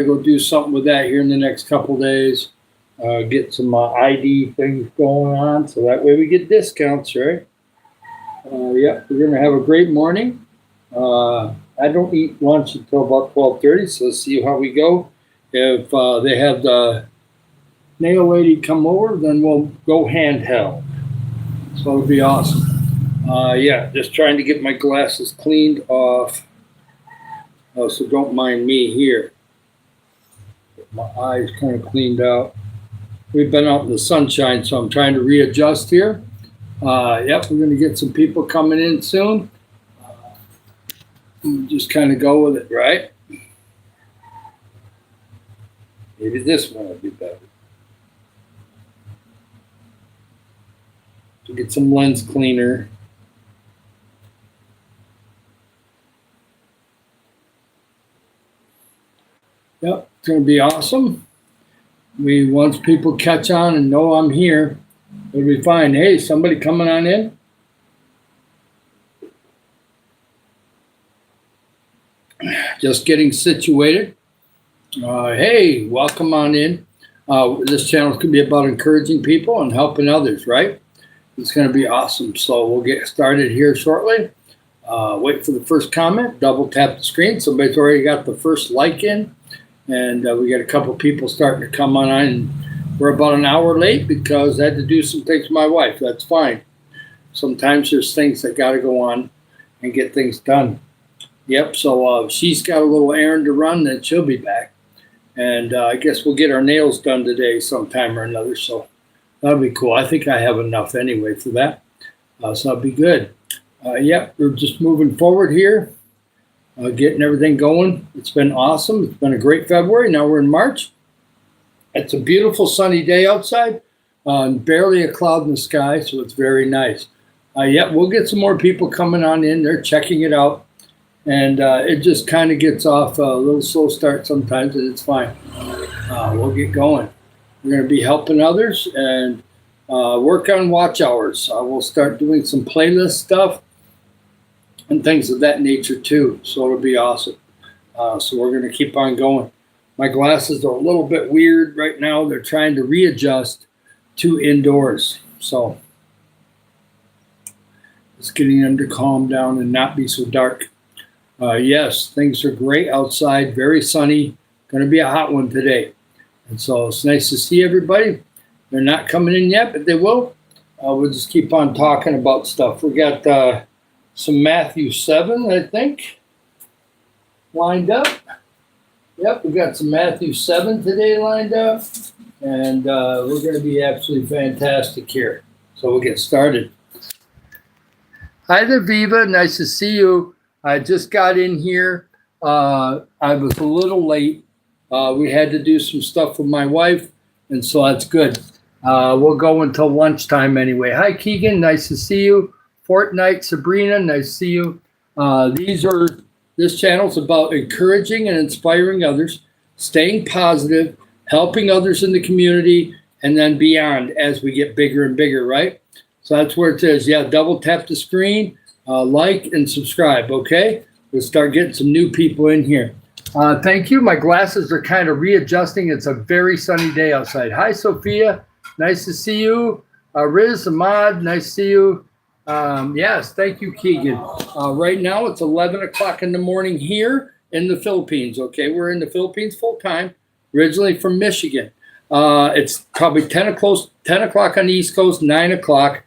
go do something with that here in the next couple days. Get some ID things going on, so that way we get discounts, right? Yeah, we're gonna have a great morning. I don't eat lunch until about 12:30, so let's see how we go. If they have the nail lady come over, then we'll go handheld. So it'll be awesome. Yeah, just trying to get my glasses cleaned off. So don't mind me here. Get my eyes kind of cleaned out. We've been out in the sunshine, so I'm trying to readjust here. Yep, we're going to get some people coming in soon. Just kind of go with it, right? Maybe this one will be better. To get some lens cleaner. Yep, it's going to be awesome. Once people catch on and know I'm here, it'll be fine. Hey, somebody coming on in? Just getting situated. Hey, welcome on in. This channel could be about encouraging people and helping others, right? It's going to be awesome. So we'll get started here shortly. Wait for the first comment. Double tap the screen. Somebody's already got the first like in. And we got a couple people starting to come on. And we're about an hour late because I had to do some things with my wife. That's fine. Sometimes there's things that got to go on and get things done. Yep, so she's got a little errand to run, then she'll be back. And I guess we'll get our nails done today sometime or another, so that'll be cool. I think I have enough anyway for that, so that'll be good. Yep, we're just moving forward here, getting everything going. It's been awesome. It's been a great February. Now we're in March. It's a beautiful sunny day outside, barely a cloud in the sky, so it's very nice. Yep, we'll get some more people coming on in. They're checking it out. And it just kind of gets off a little slow start sometimes, and it's fine. We'll get going. We're going to be helping others and work on watch hours. We'll start doing some playlist stuff and things of that nature too. So it'll be awesome. So we're going to keep on going. My glasses are a little bit weird right now. They're trying to readjust to indoors. So it's getting them to calm down and not be so dark. Yes, things are great outside, very sunny. Going to be a hot one today. And so it's nice to see everybody. They're not coming in yet, but they will. We'll just keep on talking about stuff. We got some Matthew 7, I think, lined up. Yep, we got some Matthew 7 today lined up. And we're going to be absolutely fantastic here. So we'll get started. Hi there, Viva. Nice to see you. I just got in here. I was a little late. We had to do some stuff with my wife, and so that's good. We'll go until lunchtime anyway. Hi, Keegan. Nice to see you. Fortnite, Sabrina. Nice to see you. This channel's about encouraging and inspiring others, staying positive, helping others in the community, and then beyond as we get bigger and bigger, right? So that's where it is. Yeah, double tap the screen. Like and subscribe, okay? We'll start getting some new people in here. Thank you. My glasses are kind of readjusting. It's a very sunny day outside. Hi, Sophia. Nice to see you. Riz, Ahmad, nice to see you. Yes, thank you, Keegan. Right now, it's 11 o'clock in the morning here in the Philippines, okay? We're in the Philippines full time, originally from Michigan. It's probably 10 o'clock on the East Coast, 9 o'clock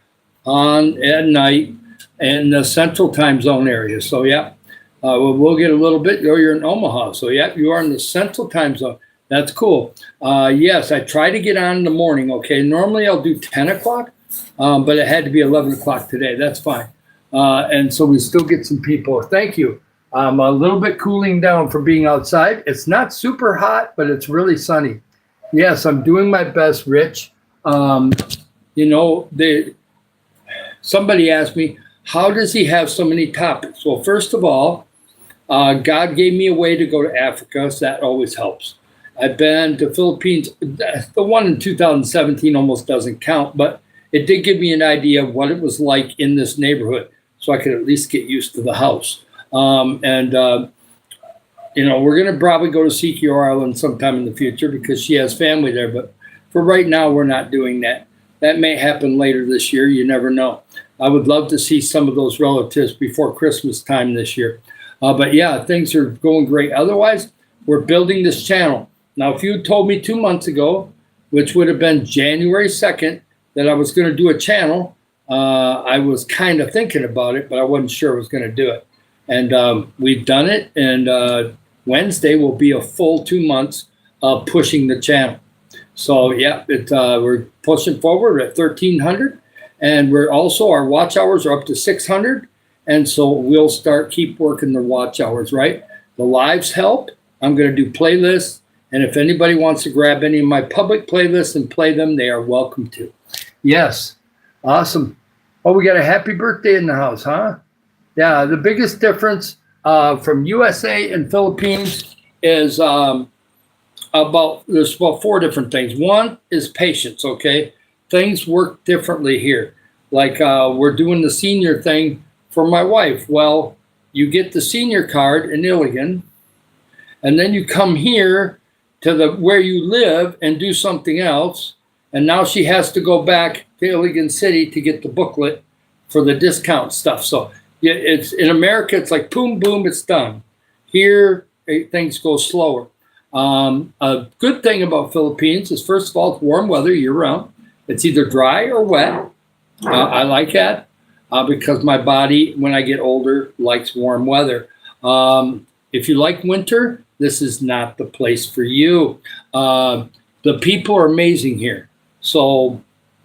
at night in the central time zone area. So, yeah, we'll get a little bit. You're in Omaha. So, yeah, you are in the central time zone. That's cool. Yes, I try to get on in the morning, okay? Normally, I'll do 10 o'clock, but it had to be 11 o'clock today. That's fine. And so we still get some people. Thank you. I'm a little bit cooling down for being outside. It's not super hot, but it's really sunny. Yes, I'm doing my best, Rich. Somebody asked me, how does he have so many topics? Well, first of all, God gave me a way to go to Africa, so that always helps. I've been to Philippines. The one in 2017 almost doesn't count, but it did give me an idea of what it was like in this neighborhood, so I could at least get used to the house. we're going to probably go to CQR Island sometime in the future because she has family there. But for right now, we're not doing that. That may happen later this year. You never know. I would love to see some of those relatives before Christmas time this year. But yeah, things are going great. Otherwise, we're building this channel. Now, if you had told me 2 months ago, which would have been January 2nd, that I was going to do a channel, I was kind of thinking about it, but I wasn't sure I was going to do it. And we've done it. And Wednesday will be a full 2 months of pushing the channel. So yeah, we're pushing forward at 1,300. And we're also, our watch hours are up to 600. And so we'll keep working the watch hours, right? The lives help. I'm going to do playlists. And if anybody wants to grab any of my public playlists and play them, they are welcome to. Yes. Awesome. Oh, we got a happy birthday in the house, huh? Yeah. The biggest difference from USA and Philippines is there's about 4 different things. One is patience, okay? Things work differently here. Like we're doing the senior thing for my wife. Well, you get the senior card in Iligan, and then you come here to where you live and do something else. And now she has to go back to Iligan City to get the booklet for the discount stuff. So yeah, it's in America, it's like boom, boom, it's done. Here, things go slower. A good thing about Philippines is, first of all, it's warm weather year round. It's either dry or wet. I like that because my body, when I get older, likes warm weather. If you like winter, this is not the place for you. The people are amazing here. So,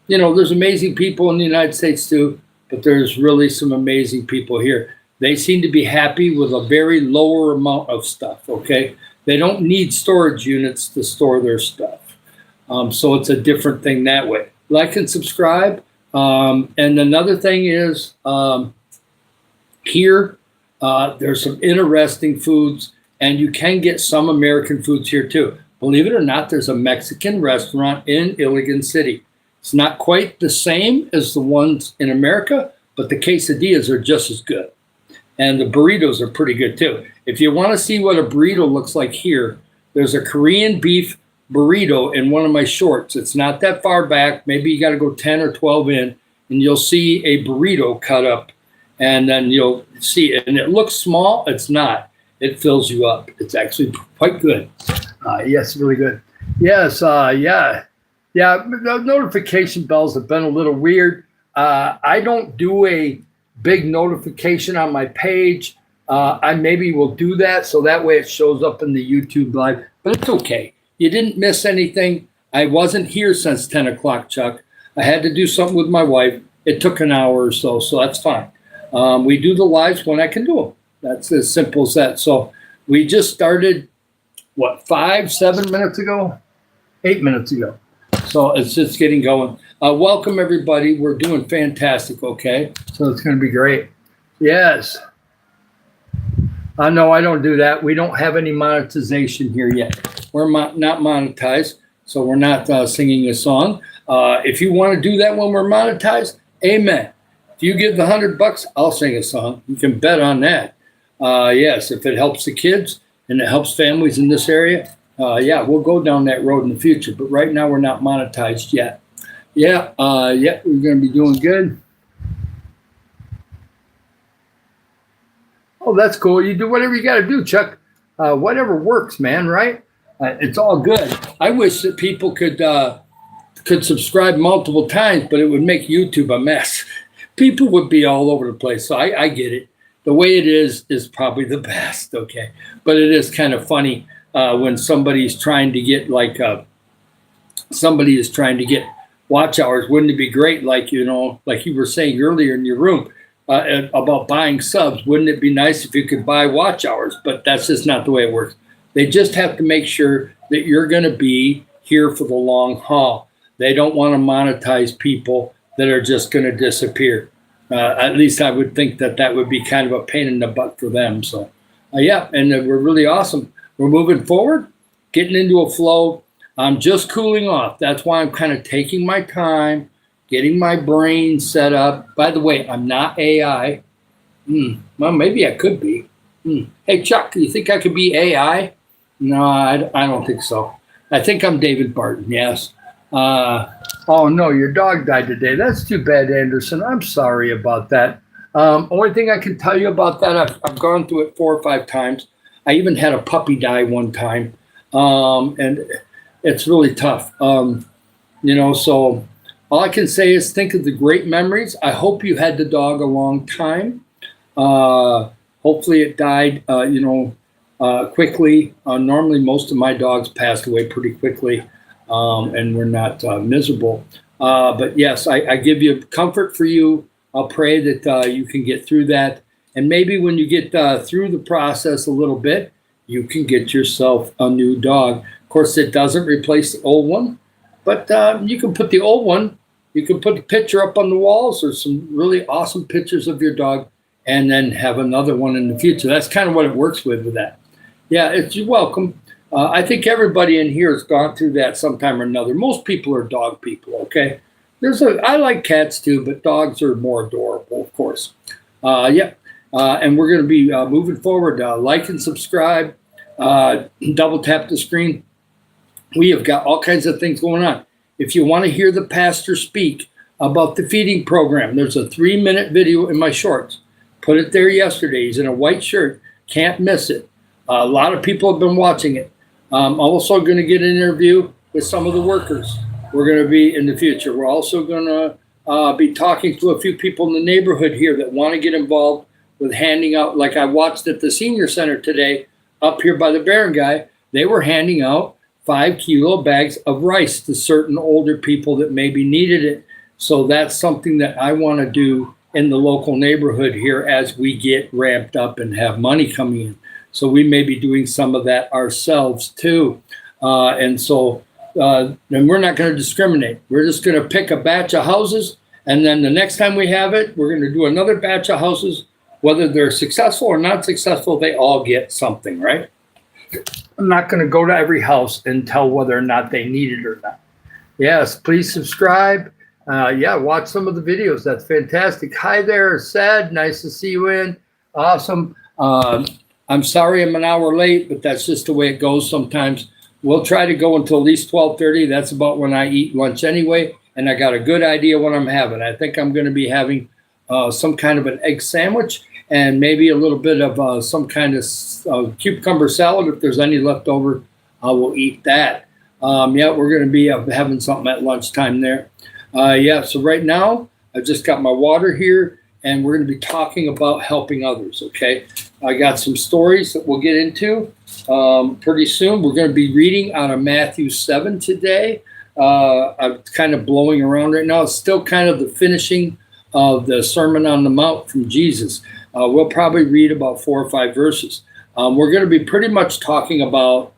there's amazing people in the United States too, but there's really some amazing people here. They seem to be happy with a very lower amount of stuff, okay? They don't need storage units to store their stuff. So it's a different thing that way. Like and subscribe. And another thing is here, there's some interesting foods, and you can get some American foods here too. Believe it or not, there's a Mexican restaurant in Iligan City. It's not quite the same as the ones in America, but the quesadillas are just as good. And the burritos are pretty good too. If you want to see what a burrito looks like here, there's a Korean beef burrito in one of my shorts. It's not that far back. Maybe you got to go 10 or 12 in, and you'll see a burrito cut up. And then you'll see it. And it looks small. It's not. It fills you up. It's actually quite good. Yes, really good. Yes, yeah. Yeah, the notification bells have been a little weird. I don't do a big notification on my page. I maybe will do that so that way it shows up in the YouTube live. But it's okay. You didn't miss anything. I wasn't here since 10 o'clock, Chuck. I had to do something with my wife. It took an hour or so that's fine. We do the lives when I can do them. That's as simple as that. So we just started, 7 minutes ago? 8 minutes ago. So it's just getting going. Welcome, everybody. We're doing fantastic, okay? So it's going to be great. Yes. No, I don't do that. We don't have any monetization here yet. We're not monetized, so we're not singing a song. If you want to do that when we're monetized, amen. If you give the $100, I'll sing a song. You can bet on that. Yes, if it helps the kids and it helps families in this area, yeah, we'll go down that road in the future. But right now, we're not monetized yet. Yeah, yeah, we're going to be doing good. Oh, that's cool. You do whatever you got to do, Chuck. Whatever works, man, right? It's all good. I wish that people could subscribe multiple times, but it would make YouTube a mess. People would be all over the place. So I get it. The way it is probably the best, okay? But it is kind of funny when somebody's trying to get somebody is trying to get watch hours. Wouldn't it be great, like you were saying earlier in your room about buying subs? Wouldn't it be nice if you could buy watch hours? But that's just not the way it works. They just have to make sure that you're going to be here for the long haul. They don't want to monetize people that are just going to disappear. At least I would think that would be kind of a pain in the butt for them. So, yeah, and we're really awesome. We're moving forward, getting into a flow. I'm just cooling off. That's why I'm kind of taking my time, getting my brain set up. By the way, I'm not AI. Well, maybe I could be. Hey, Chuck, do you think I could be AI? No, I don't think so. I think I'm David Barton, yes. Oh, no, your dog died today. That's too bad, Anderson. I'm sorry about that. Only thing I can tell you about that, I've gone through it 4 or 5 times. I even had a puppy die one time. And it's really tough. So all I can say is think of the great memories. I hope you had the dog a long time. Hopefully it died, quickly. Normally, most of my dogs passed away pretty quickly, and we're not miserable. But yes, I give you comfort for you. I'll pray that you can get through that. And maybe when you get through the process a little bit, you can get yourself a new dog. Of course, it doesn't replace the old one, but you can put the old one, you can put a picture up on the walls or some really awesome pictures of your dog and then have another one in the future. That's kind of what it works with that. Yeah, you're welcome. I think everybody in here has gone through that sometime or another. Most people are dog people, okay? I like cats too, but dogs are more adorable, of course. And we're going to be moving forward. Like and subscribe. Double tap the screen. We have got all kinds of things going on. If you want to hear the pastor speak about the feeding program, there's a 3-minute video in my shorts. Put it there yesterday. He's in a white shirt. Can't miss it. A lot of people have been watching it. I'm also going to get an interview with some of the workers. We're going to be in the future. We're also going to be talking to a few people in the neighborhood here that want to get involved with handing out, like I watched at the senior center today, up here by the barangay. They were handing out 5-kilo bags of rice to certain older people that maybe needed it. So that's something that I want to do in the local neighborhood here as we get ramped up and have money coming in. So we may be doing some of that ourselves too. And we're not going to discriminate. We're just going to pick a batch of houses. And then the next time we have it, we're going to do another batch of houses. Whether they're successful or not successful, they all get something, right? I'm not going to go to every house and tell whether or not they need it or not. Yes, please subscribe. Watch some of the videos. That's fantastic. Hi there, Sad. Nice to see you in. Awesome. I'm sorry I'm an hour late, but that's just the way it goes sometimes. We'll try to go until at least 12:30. That's about when I eat lunch anyway, and I got a good idea what I'm having. I think I'm going to be having some kind of an egg sandwich and maybe a little bit of some kind of cucumber salad. If there's any left over, I will eat that. We're going to be having something at lunchtime there. So right now, I've just got my water here, and we're going to be talking about helping others, okay? I got some stories that we'll get into pretty soon. We're going to be reading out of Matthew 7 today. I'm kind of blowing around right now. It's still kind of the finishing of the Sermon on the Mount from Jesus. We'll probably read about 4 or 5 verses. We're going to be pretty much talking about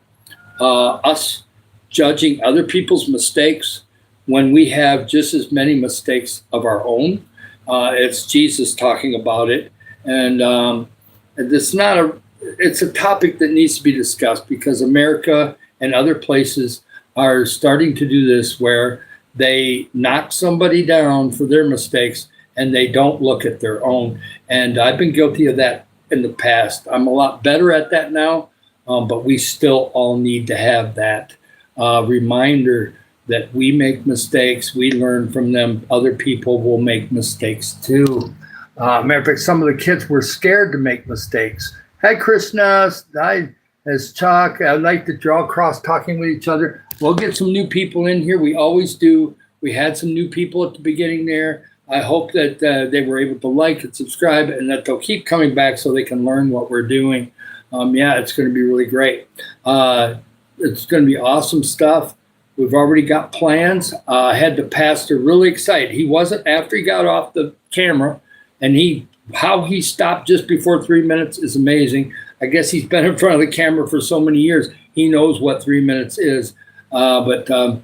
us judging other people's mistakes when we have just as many mistakes of our own. It's Jesus talking about it. And it's a topic that needs to be discussed because America and other places are starting to do this where they knock somebody down for their mistakes and they don't look at their own. And I've been guilty of that in the past. I'm a lot better at that now, but we still all need to have that reminder that we make mistakes, we learn from them, other people will make mistakes too. Matter of fact, some of the kids were scared to make mistakes. Hi, Krishna. Hi, as Chuck. I like that you're all cross-talking with each other. We'll get some new people in here. We always do. We had some new people at the beginning there. I hope that they were able to like and subscribe and that they'll keep coming back so they can learn what we're doing. It's going to be really great. It's going to be awesome stuff. We've already got plans. I had the pastor really excited. He wasn't after he got off the camera, and how he stopped just before 3 minutes is amazing. I guess he's been in front of the camera for so many years. He knows what 3 minutes is. I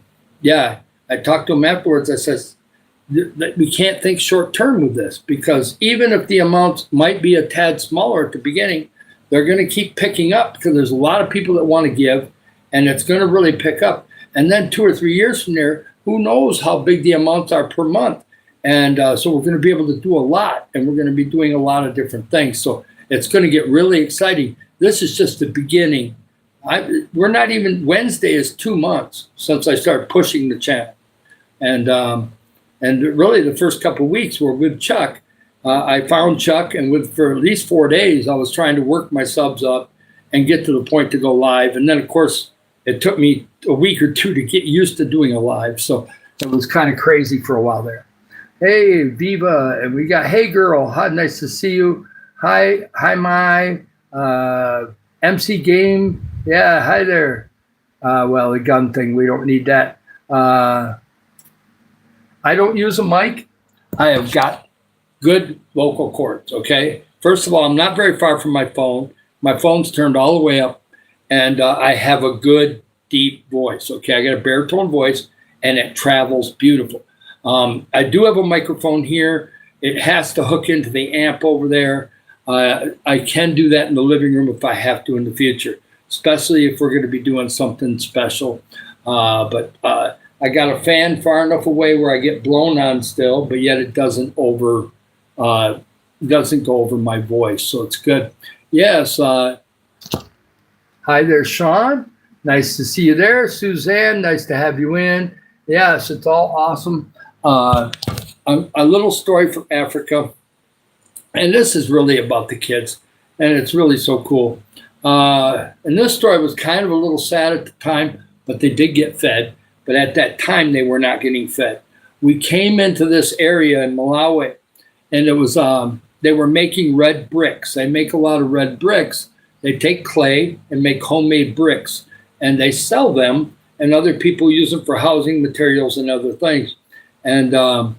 talked to him afterwards. I said, we can't think short term with this because even if the amounts might be a tad smaller at the beginning, they're going to keep picking up because there's a lot of people that want to give, and it's going to really pick up. And then 2 or 3 years from there, who knows how big the amounts are per month. And so we're going to be able to do a lot, and we're going to be doing a lot of different things. So It's going to get really exciting. This is just the beginning. We're not even, Wednesday is 2 months since I started pushing the channel. And really the first couple of weeks were with Chuck. I found Chuck, and for at least 4 days, I was trying to work my subs up and get to the point to go live. And then, of course, it took me a week or two to get used to doing a live. So it was kind of crazy for a while there. Hey, Viva. And we got, hey, girl. Hi, nice to see you. Hi, my MC Game. Yeah, hi there. Well, the gun thing, we don't need that. I don't use a mic. I have got good vocal cords, okay? First of all, I'm not very far from my phone. My phone's turned all the way up, and I have a good, deep voice, okay? I got a baritone voice, and it travels beautiful. I do have a microphone here. It has to hook into the amp over there. I can do that in the living room if I have to in the future, especially if we're going to be doing something special. But I got a fan far enough away where I get blown on still, but yet it doesn't go over my voice, so it's good. Yes. Hi there, Sean. Nice to see you there. Suzanne, nice to have you in. Yes, it's all awesome. A little story from Africa, and this is really about the kids, and it's really so cool. And this story was kind of a little sad at the time, but they did get fed. But at that time, they were not getting fed. We came into this area in Malawi, and it was they were making red bricks. They make a lot of red bricks. They take clay and make homemade bricks, and they sell them, and other people use them for housing materials and other things. And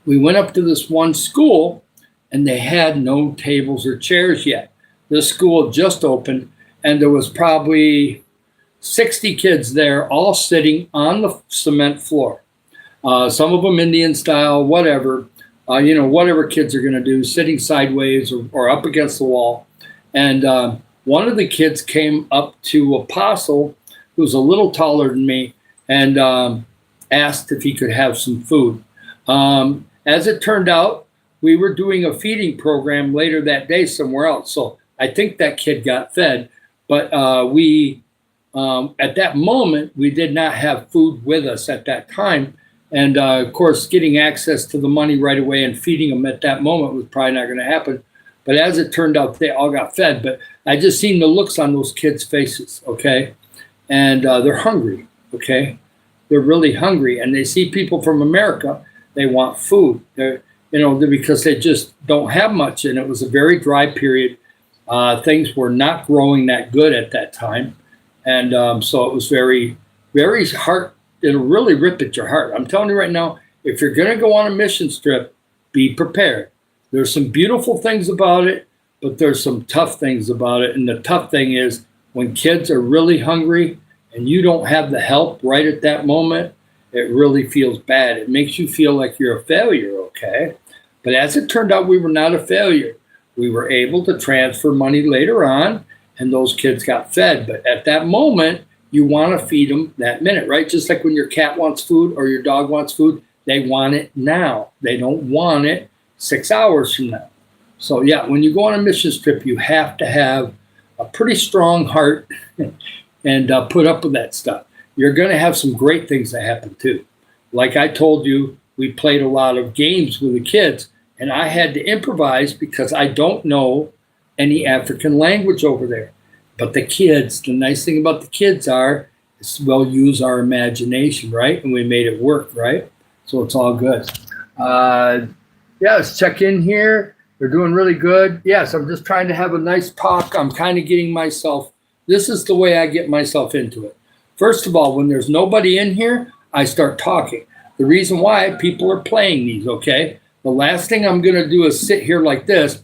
we went up to this one school, and they had no tables or chairs yet. This school just opened, and there was probably 60 kids there, all sitting on the cement floor. Some of them Indian style, whatever, whatever kids are going to do, sitting sideways or up against the wall. And one of the kids came up to Apostle, who's a little taller than me, and asked if he could have some food. As it turned out, we were doing a feeding program later that day somewhere else. So I think that kid got fed, but at that moment, we did not have food with us at that time. And of course, getting access to the money right away and feeding them at that moment was probably not going to happen. But as it turned out, they all got fed. But I just seen the looks on those kids' faces, okay? And they're hungry, okay? They're really hungry. And they see people from America, they want food. They're, because they just don't have much. And it was a very dry period. Things were not growing that good at that time. And so it was very, very hard. It'll really rip at your heart. I'm telling you right now, if you're going to go on a mission trip, be prepared. There's some beautiful things about it, but there's some tough things about it. And the tough thing is when kids are really hungry and you don't have the help right at that moment, it really feels bad. It makes you feel like you're a failure, okay? But as it turned out, we were not a failure. We were able to transfer money later on, and those kids got fed. But at that moment, you want to feed them that minute, right? Just like when your cat wants food or your dog wants food, they want it now. They don't want it 6 hours from now. So yeah, when you go on a mission trip, you have to have a pretty strong heart and put up with that stuff. You're going to have some great things that happen too. Like I told you, we played a lot of games with the kids, and I had to improvise because I don't know any African language over there. But the kids, the nice thing about the kids is we'll use our imagination, right? And we made it work, right? So it's all good. Let's check in here. They're doing really good. Yes, I'm just trying to have a nice talk. I'm kind of getting myself, this is the way I get myself into it. First of all, when there's nobody in here, I start talking. The reason why, people are playing these, okay? The last thing I'm going to do is sit here like this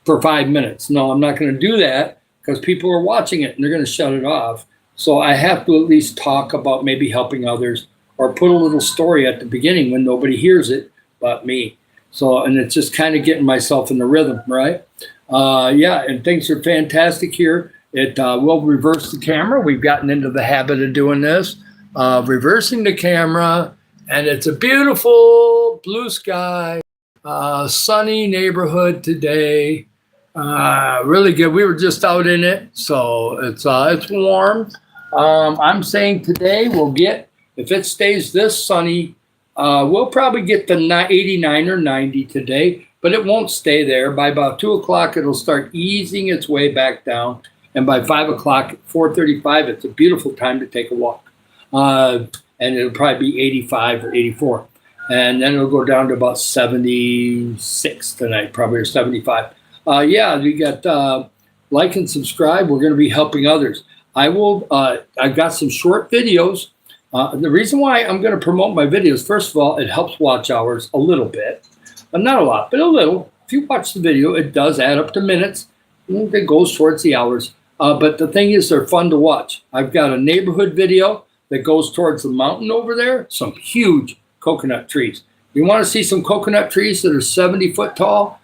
for 5 minutes. No, I'm not going to do that because people are watching it and they're going to shut it off. So I have to at least talk about maybe helping others or put a little story at the beginning when nobody hears it but me. So, and it's just kind of getting myself in the rhythm, right? And things are fantastic here. It will reverse the camera. We've gotten into the habit of doing this, reversing the camera, and it's a beautiful blue sky. Sunny neighborhood today. Really good. We were just out in it, so it's warm. I'm saying today we'll get, if it stays this sunny, we'll probably get to 89 or 90 today, but it won't stay there. By about 2 o'clock, it'll start easing its way back down. And by 5 o'clock, 4:35, it's a beautiful time to take a walk. And it'll probably be 85 or 84. And then it'll go down to about 76 tonight, probably, or 75. Yeah, you got like and subscribe. We're going to be helping others. I've got some short videos. The reason why I'm going to promote my videos, first of all, it helps watch hours a little bit. Not a lot, but a little. If you watch the video, it does add up to minutes. It goes towards the hours. But the thing is, they're fun to watch. I've got a neighborhood video that goes towards the mountain over there. Some huge coconut trees. You want to see some coconut trees that are 70 foot tall?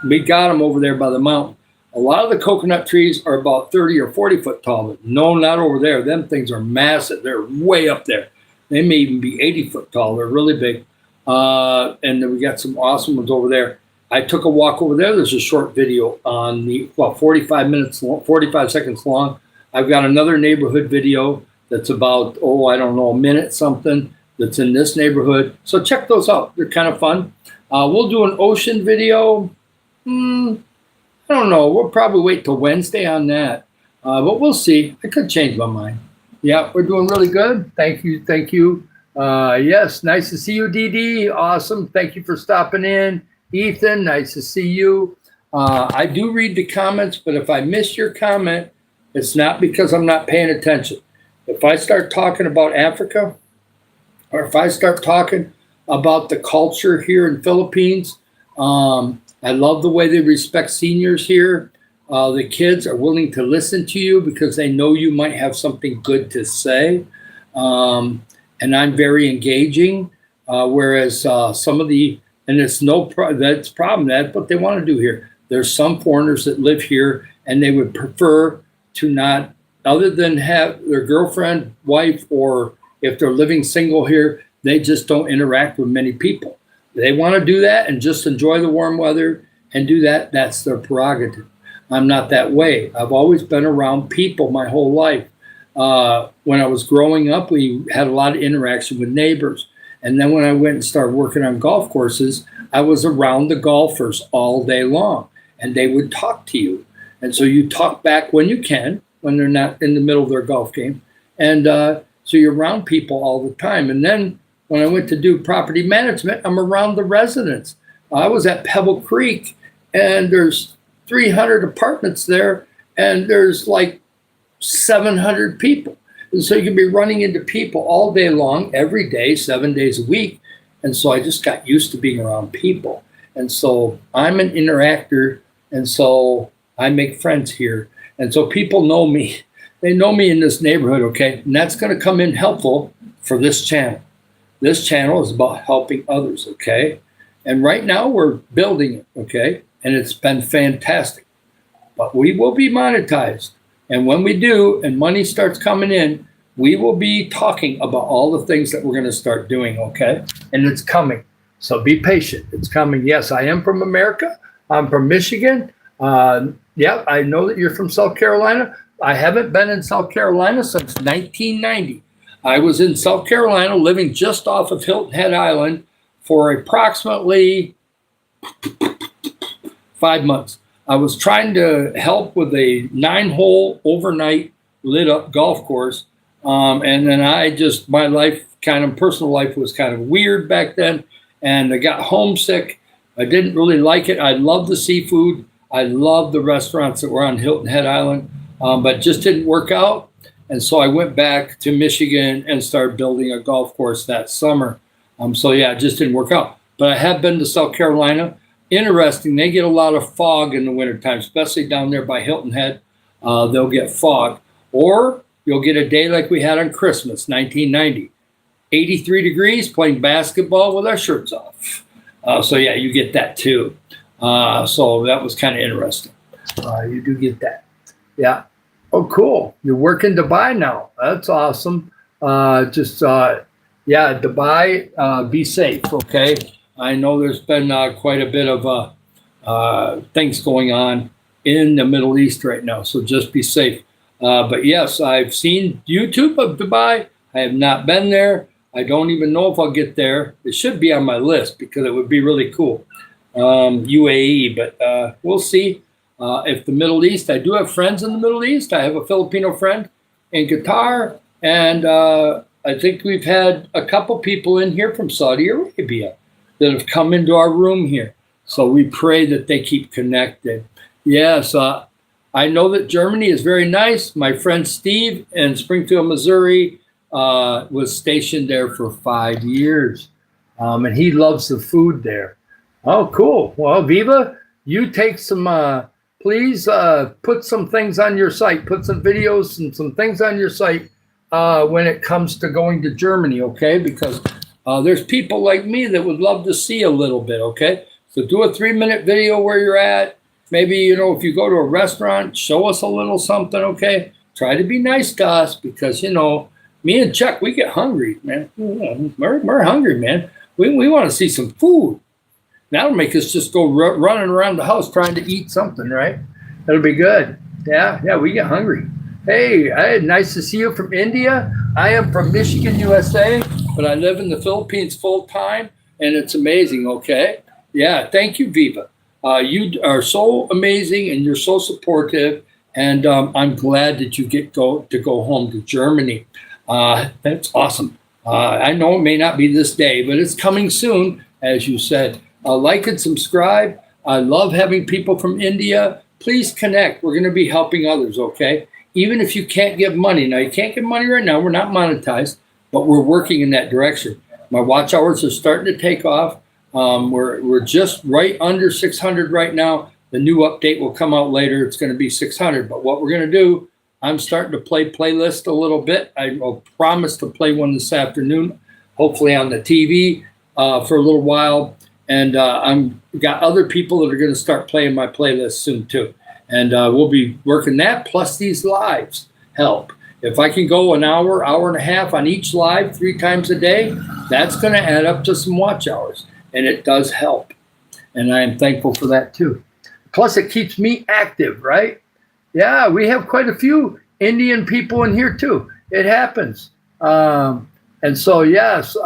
We got them over there by the mountain. A lot of the coconut trees are about 30 or 40 foot tall, but no, not over there. Them things are massive. They're way up there. They may even be 80 foot tall. They're really big. And then we got some awesome ones over there. I took a walk over there. There's a short video on the, 45 minutes long, 45 seconds long. I've got another neighborhood video that's about, I don't know, a minute something that's in this neighborhood. So check those out. They're kind of fun. We'll do an ocean video. I don't know. We'll probably wait till Wednesday on that. But we'll see. I could change my mind. Yeah, we're doing really good. Thank you. Thank you. Yes, nice to see you, DD. Awesome. Thank you for stopping in. Ethan, nice to see you. I do read the comments, but if I miss your comment, it's not because I'm not paying attention. If I start talking about Africa, or if I start talking about the culture here in Philippines, I love the way they respect seniors here. The kids are willing to listen to you because they know you might have something good to say. And I'm very engaging, whereas some of the, and it's that's problem, that's what they want to do here. There's some foreigners that live here and they would prefer to not, other than have their girlfriend, wife, or if they're living single here, they just don't interact with many people. They want to do that and just enjoy the warm weather and do that. That's their prerogative. I'm not that way. I've always been around people my whole life. When I was growing up, we had a lot of interaction with neighbors. And then when I went and started working on golf courses, I was around the golfers all day long, and they would talk to you. And so you talk back when you can, when they're not in the middle of their golf game. And so you're around people all the time. And then when I went to do property management, I'm around the residents. I was at Pebble Creek, and there's 300 apartments there, and there's like 700 people. And so you can be running into people all day long, every day, 7 days a week. And so I just got used to being around people. And so I'm an interactor, and so I make friends here. And so people know me. They know me in this neighborhood, okay? And that's going to come in helpful for this channel. This channel is about helping others, okay? And right now we're building it, okay? And it's been fantastic. But we will be monetized. And when we do, and money starts coming in, we will be talking about all the things that we're going to start doing, okay? And it's coming. So be patient. It's coming. Yes, I am from America. I'm from Michigan. Yeah, I know that you're from South Carolina. I haven't been in South Carolina since 1990. I was in South Carolina living just off of Hilton Head Island for approximately 5 months. I was trying to help with a 9-hole overnight lit up golf course. And then my life, personal life was kind of weird back then. And I got homesick. I didn't really like it. I loved the seafood. I loved the restaurants that were on Hilton Head Island, but just didn't work out. And so I went back to Michigan and started building a golf course that summer. So yeah, it just didn't work out. But I have been to South Carolina. Interesting, they get a lot of fog in the wintertime, especially down there by Hilton Head. They'll get fog. Or you'll get a day like we had on Christmas, 1990. 83 degrees, playing basketball with our shirts off. So yeah, you get that too. So that was kind of interesting. You do get that. Yeah. Oh, cool. You work in Dubai now. That's awesome. Yeah, Dubai, be safe, okay? I know there's been quite a bit of things going on in the Middle East right now, so just be safe. But yes, I've seen YouTube of Dubai. I have not been there. I don't even know if I'll get there. It should be on my list because it would be really cool. UAE, but we'll see. If the Middle East, I do have friends in the Middle East. I have a Filipino friend in Qatar, and I think we've had a couple people in here from Saudi Arabia that have come into our room here. So we pray that they keep connected. Yes, I know that Germany is very nice. My friend Steve in Springfield, Missouri, was stationed there for 5 years, and he loves the food there. Oh, cool. Well, Viva, you take some, please put some things on your site, put some videos and some things on your site when it comes to going to Germany, okay? Because there's people like me that would love to see a little bit, okay? So do a 3-minute video where you're at. Maybe, you know, if you go to a restaurant, show us a little something, okay? Try to be nice to us because, you know, me and Chuck, we get hungry, man. We're hungry, man. We want to see some food. That'll make us just go running around the house trying to eat something, right? That'll be good. Yeah, we get hungry. Hey, nice to see you from India. I am from Michigan, USA, but I live in the Philippines full time, and it's amazing, okay? Yeah, thank you, Viva. You are so amazing, and you're so supportive, and I'm glad that you get to go home to Germany. That's awesome. I know it may not be this day, but it's coming soon, as you said. Like and subscribe. I love having people from India. Please connect. We're going to be helping others, okay? Even if you can't give money. Now, you can't give money right now. We're not monetized, but we're working in that direction. My watch hours are starting to take off. We're just right under 600 right now. The new update will come out later. It's going to be 600. But what we're going to do, I'm starting to play playlist a little bit. I will promise to play one this afternoon, hopefully on the TV for a little while. And I'm got other people that are going to start playing my playlist soon too. And we'll be working that plus these lives help. If I can go an hour, hour and a half on each live 3 times a day, that's going to add up to some watch hours. And it does help. And I am thankful for that too. Plus it keeps me active, right? Yeah, we have quite a few Indian people in here too. It happens. And so, yes,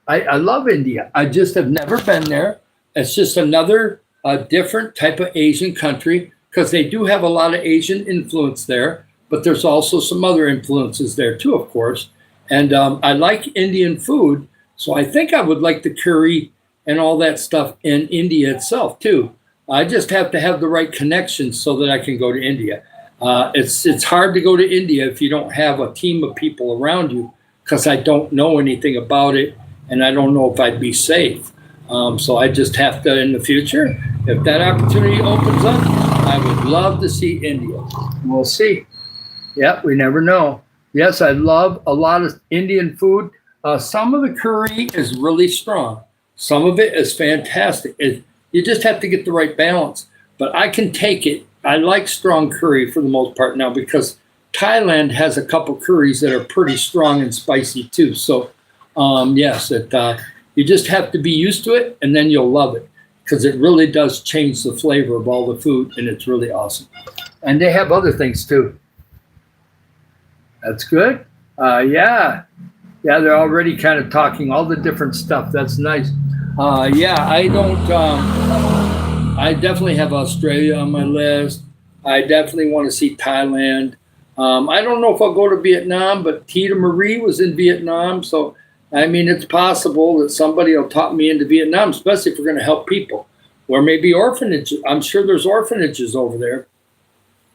I love India. I just have never been there. It's just another different type of Asian country because they do have a lot of Asian influence there, but there's also some other influences there too, of course. And I like Indian food, so I think I would like the curry and all that stuff in India itself too. I just have to have the right connections so that I can go to India. It's hard to go to India if you don't have a team of people around you because I don't know anything about it. And I don't know if I'd be safe. So I just have to, in the future, if that opportunity opens up, I would love to see India. We'll see. Yeah, we never know. Yes, I love a lot of Indian food. Some of the curry is really strong. Some of it is fantastic. You just have to get the right balance. But I can take it. I like strong curry for the most part now because Thailand has a couple curries that are pretty strong and spicy too. So yes, you just have to be used to it, and then you'll love it because it really does change the flavor of all the food, and it's really awesome. And they have other things too. That's good. Yeah, they're already kind of talking all the different stuff. That's nice. I don't. I definitely have Australia on my list. I definitely want to see Thailand. I don't know if I'll go to Vietnam, but Tita Marie was in Vietnam, so. I mean, it's possible that somebody will talk me into Vietnam, especially if we're going to help people. Or maybe orphanages. I'm sure there's orphanages over there.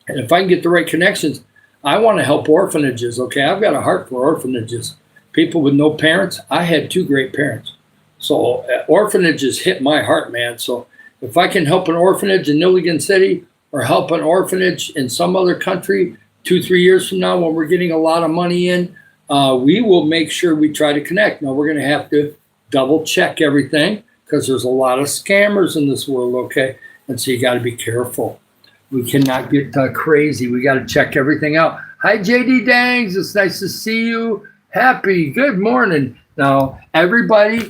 And if I can get the right connections, I want to help orphanages, okay? I've got a heart for orphanages. People with no parents. I had 2 great parents. So orphanages hit my heart, man. So if I can help an orphanage in Milligan City or help an orphanage in some other country 2-3 years from now when we're getting a lot of money in, we will make sure we try to connect. Now, we're going to have to double check everything because there's a lot of scammers in this world, okay? And so you got to be careful. We cannot get crazy. We got to check everything out. Hi, JD Dangs. It's nice to see you. Happy. Good morning. Now, everybody,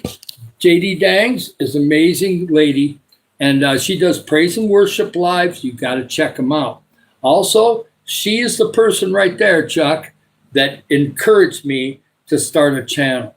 JD Dangs is an amazing lady, and she does praise and worship lives. You got to check them out. Also, she is the person right there, Chuck, that encouraged me to start a channel.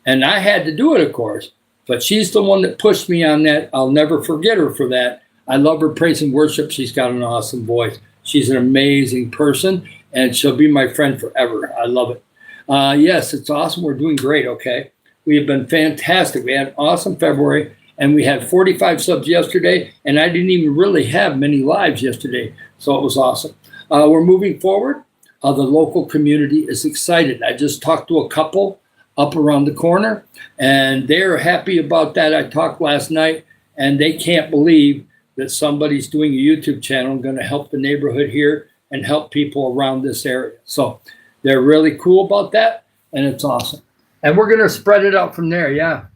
And I had to do it, of course, but she's the one that pushed me on that. I'll never forget her for that. I love her praise and worship. She's got an awesome voice. She's an amazing person, and she'll be my friend forever. I love it. Yes, it's awesome. We're doing great, okay? We have been fantastic. We had an awesome February, and we had 45 subs yesterday, and I didn't even really have many lives yesterday, so it was awesome. We're moving forward. The local community is excited. I just talked to a couple up around the corner, and they're happy about that. I talked last night, and they can't believe that somebody's doing a YouTube channel and going to help the neighborhood here and help people around this area. So they're really cool about that, and it's awesome. And we're going to spread it out from there. Yeah.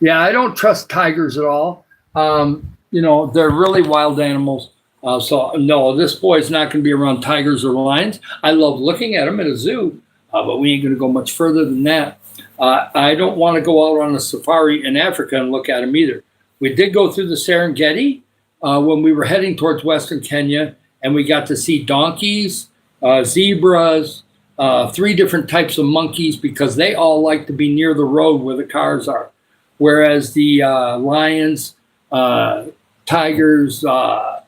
I don't trust tigers at all. They're really wild animals. So no, this boy's not going to be around tigers or lions. I love looking at them at a zoo, but we ain't going to go much further than that. I don't want to go out on a safari in Africa and look at them either. We did go through the Serengeti when we were heading towards Western Kenya, and we got to see donkeys, zebras, 3 different types of monkeys, because they all like to be near the road where the cars are. Whereas the lions, tigers,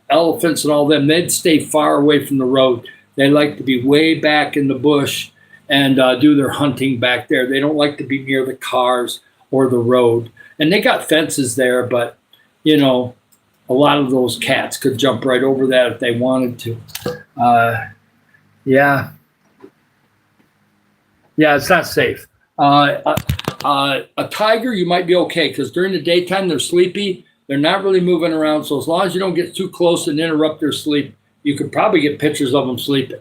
elephants and all them, they'd stay far away from the road. They like to be way back in the bush and do their hunting back there. They don't like to be near the cars or the road. And they got fences there, but, a lot of those cats could jump right over that if they wanted to. Yeah, it's not safe. A tiger, you might be okay, because during the daytime, they're sleepy. They're not really moving around, so as long as you don't get too close and interrupt their sleep, you could probably get pictures of them sleeping.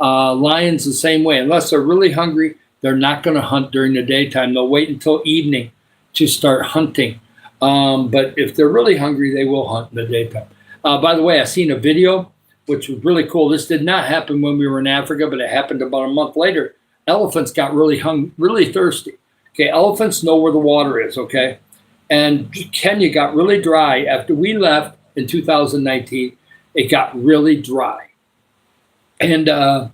Lions the same way. Unless they're really hungry, they're not going to hunt during the daytime. They'll wait until evening to start hunting. But if they're really hungry, they will hunt in the daytime. By the way, I seen a video, which was really cool. This did not happen when we were in Africa, but it happened about a month later. Elephants got really thirsty. Okay, elephants know where the water is, okay? And Kenya got really dry. After we left in 2019, it got really dry. And it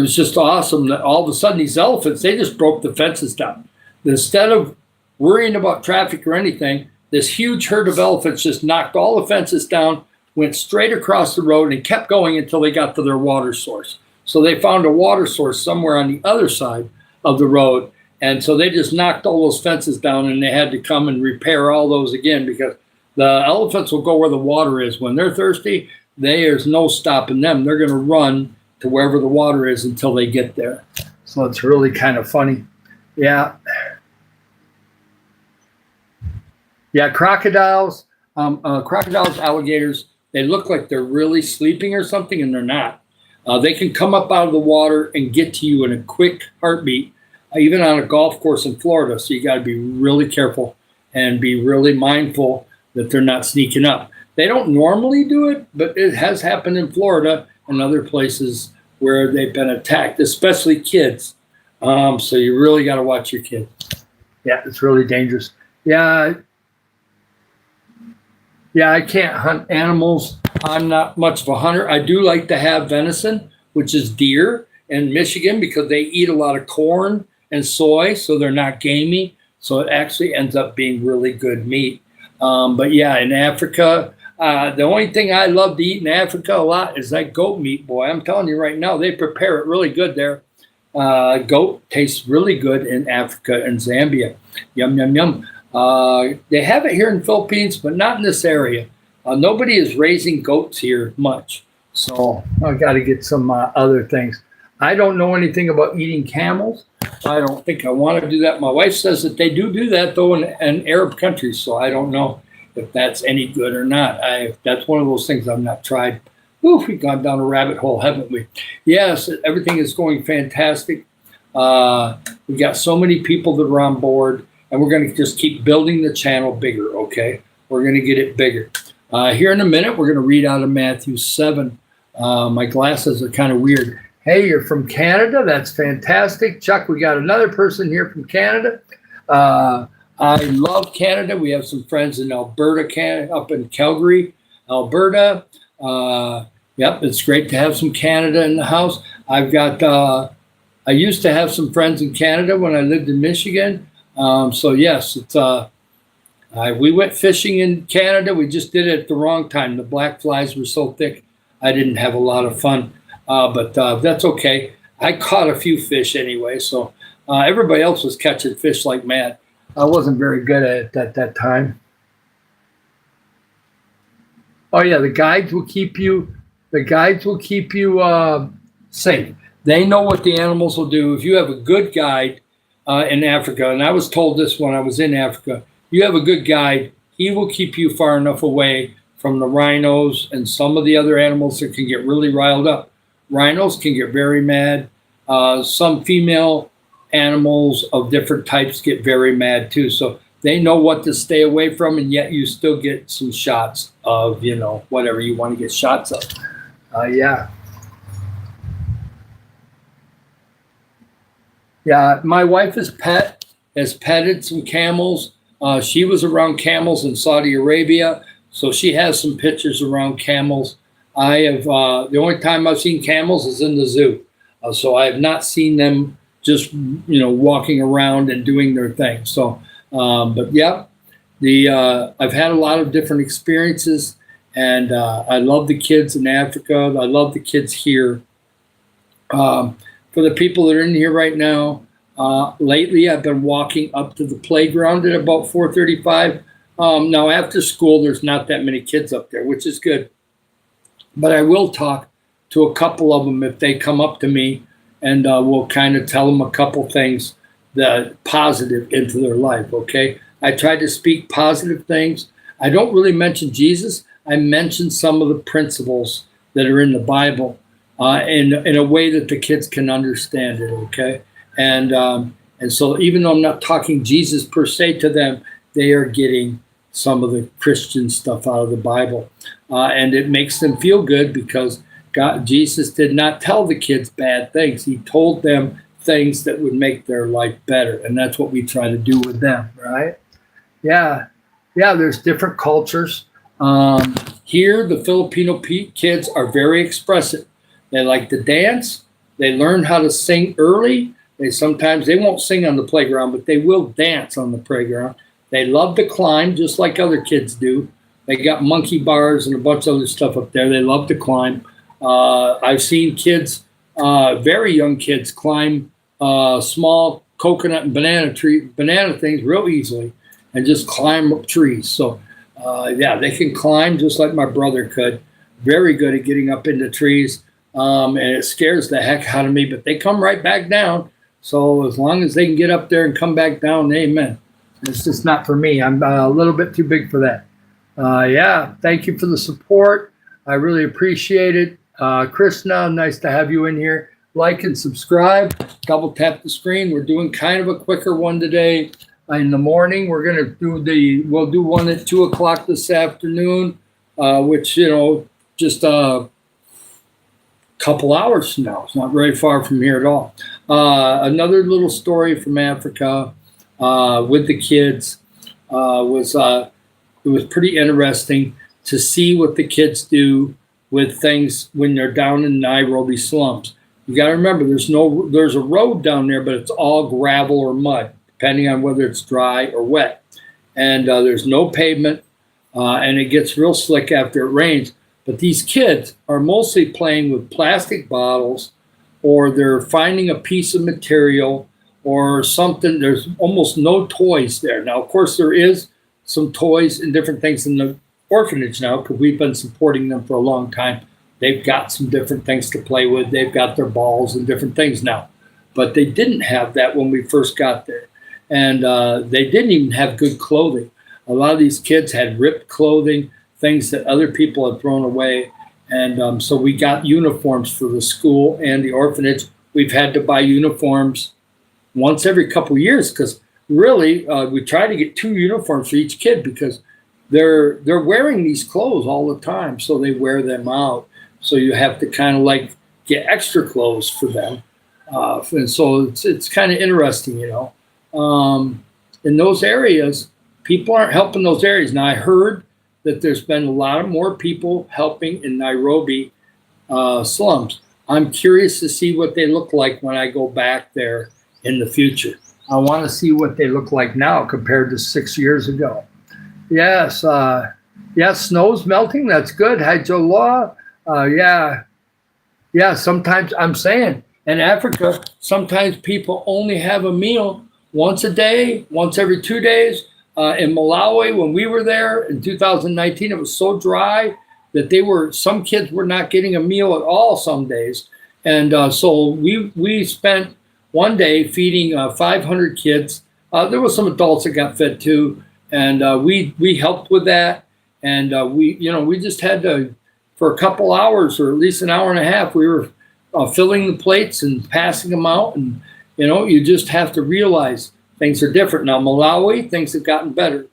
was just awesome that all of a sudden these elephants, they just broke the fences down. Instead of worrying about traffic or anything, this huge herd of elephants just knocked all the fences down, went straight across the road, and kept going until they got to their water source. So they found a water source somewhere on the other side of the road. And so they just knocked all those fences down, and they had to come and repair all those again, because the elephants will go where the water is. When they're thirsty, there's no stopping them. They're going to run to wherever the water is until they get there. So it's really kind of funny. Yeah, crocodiles, alligators, they look like they're really sleeping or something, and they're not. They can come up out of the water and get to you in a quick heartbeat, even on a golf course in Florida. So you got to be really careful and be really mindful that they're not sneaking up. They don't normally do it, but it has happened in Florida and other places where they've been attacked, especially kids. So you really got to watch your kids. Yeah, it's really dangerous. Yeah, I can't hunt animals. I'm not much of a hunter. I do like to have venison, which is deer in Michigan, because they eat a lot of corn and soy, so they're not gamey. So it actually ends up being really good meat. But yeah, in Africa, the only thing I love to eat in Africa a lot is that goat meat, boy. I'm telling you right now, they prepare it really good there. Goat tastes really good in Africa and Zambia. Yum, yum, yum. They have it here in the Philippines, but not in this area. Nobody is raising goats here much. So I got to get some other things. I don't know anything about eating camels. I don't think I want to do that. My wife says that they do that, though, in Arab countries. So I don't know if that's any good or not. That's one of those things I've not tried. Ooh, we've gone down a rabbit hole, haven't we? Yes, everything is going fantastic. We got so many people that are on board, and we're going to just keep building the channel bigger, okay? We're going to get it bigger. Here in a minute, we're going to read out of Matthew 7. My glasses are kind of weird. Hey, you're from Canada. That's fantastic. Chuck, we got another person here from Canada. I love Canada. We have some friends in Alberta, Canada, up in Calgary, Alberta. Yep, it's great to have some Canada in the house. I used to have some friends in Canada when I lived in Michigan. So yes, we went fishing in Canada. We just did it at the wrong time. The black flies were so thick, I didn't have a lot of fun. But that's okay. I caught a few fish anyway, so everybody else was catching fish like mad. I wasn't very good at it at that time. Oh yeah, the guides will keep you. The guides will keep you safe. They know what the animals will do. If you have a good guide in Africa, and I was told this when I was in Africa, you have a good guide, he will keep you far enough away from the rhinos and some of the other animals that can get really riled up. Rhinos can get very mad. Some female animals of different types get very mad too. So they know what to stay away from, and yet you still get some shots of, whatever you want to get shots of. Yeah. Yeah, my wife has petted some camels. She was around camels in Saudi Arabia, so she has some pictures around camels. I have the only time I've seen camels is in the zoo, so I have not seen them just walking around and doing their thing. So, but yeah, I've had a lot of different experiences, and I love the kids in Africa. I love the kids here. For the people that are in here right now, lately I've been walking up to the playground at about 4:35. Now after school, there's not that many kids up there, which is good. But I will talk to a couple of them if they come up to me, and we'll kind of tell them a couple things that positive into their life. Okay, I try to speak positive things. I don't really mention Jesus. I mention some of the principles that are in the Bible in a way that the kids can understand it. Okay, and so even though I'm not talking Jesus per se to them, they are getting some of the Christian stuff out of the Bible. And it makes them feel good because Jesus did not tell the kids bad things. He told them things that would make their life better. And that's what we try to do with them, right? Yeah. Yeah, there's different cultures. Here, the Filipino kids are very expressive. They like to dance. They learn how to sing early. They won't sing on the playground, but they will dance on the playground. They love to climb just like other kids do. They got monkey bars and a bunch of other stuff up there. They love to climb. I've seen kids, very young kids, climb small coconut and banana things real easily and just climb up trees. So, yeah, they can climb just like my brother could. Very good at getting up into trees. And it scares the heck out of me, but they come right back down. So as long as they can get up there and come back down, amen. It's just not for me. I'm a little bit too big for that. Yeah, thank you for the support. I really appreciate it. Krishna, nice to have you in here. Like and subscribe. Double tap the screen. We're doing kind of a quicker one today. In the morning, we'll do one at 2 o'clock this afternoon, which, just a couple hours from now. It's not very far from here at all. Another little story from Africa with the kids it was pretty interesting to see what the kids do with things when they're down in Nairobi slums. You got to remember, there's a road down there, but it's all gravel or mud, depending on whether it's dry or wet. And there's no pavement, and it gets real slick after it rains. But these kids are mostly playing with plastic bottles, or they're finding a piece of material or something. There's almost no toys there. Now, of course, there is some toys and different things in the orphanage now because we've been supporting them for a long time. They've got some different things to play with. They've got their balls and different things now. But they didn't have that when we first got there. And they didn't even have good clothing. A lot of these kids had ripped clothing, things that other people had thrown away. And so we got uniforms for the school and the orphanage. We've had to buy uniforms once every couple of years because really we try to get 2 uniforms for each kid because they're wearing these clothes all the time. So they wear them out. So you have to kind of like get extra clothes for them. And so it's kind of interesting, in those areas, people aren't helping those areas. Now, I heard that there's been a lot of more people helping in Nairobi slums. I'm curious to see what they look like when I go back there in the future. I want to see what they look like now compared to 6 years ago. Yes, snow's melting. That's good. Hydrola. Yeah. Sometimes I'm saying in Africa, sometimes people only have a meal once a day, once every 2 days. In Malawi, when we were there in 2019, it was so dry that some kids were not getting a meal at all some days. And so we spent one day feeding 500 kids. There were some adults that got fed too. And we helped with that. And we just had to, for a couple hours or at least an hour and a half, we were filling the plates and passing them out. And, you just have to realize things are different. Now, Malawi, things have gotten better.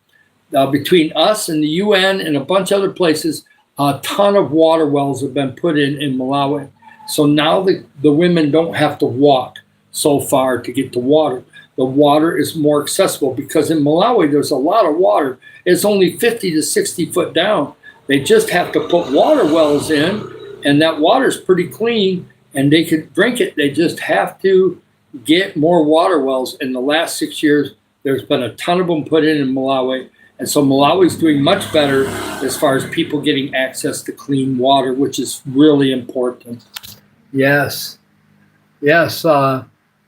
Between us and the UN and a bunch of other places, a ton of water wells have been put in Malawi. So now the women don't have to walk so far to get to water. The water is more accessible because in Malawi, there's a lot of water. It's only 50 to 60 foot down. They just have to put water wells in, and that water's pretty clean, and they could drink it. They just have to get more water wells. In the last 6 years, there's been a ton of them put in Malawi. And so Malawi's doing much better as far as people getting access to clean water, which is really important. Yes.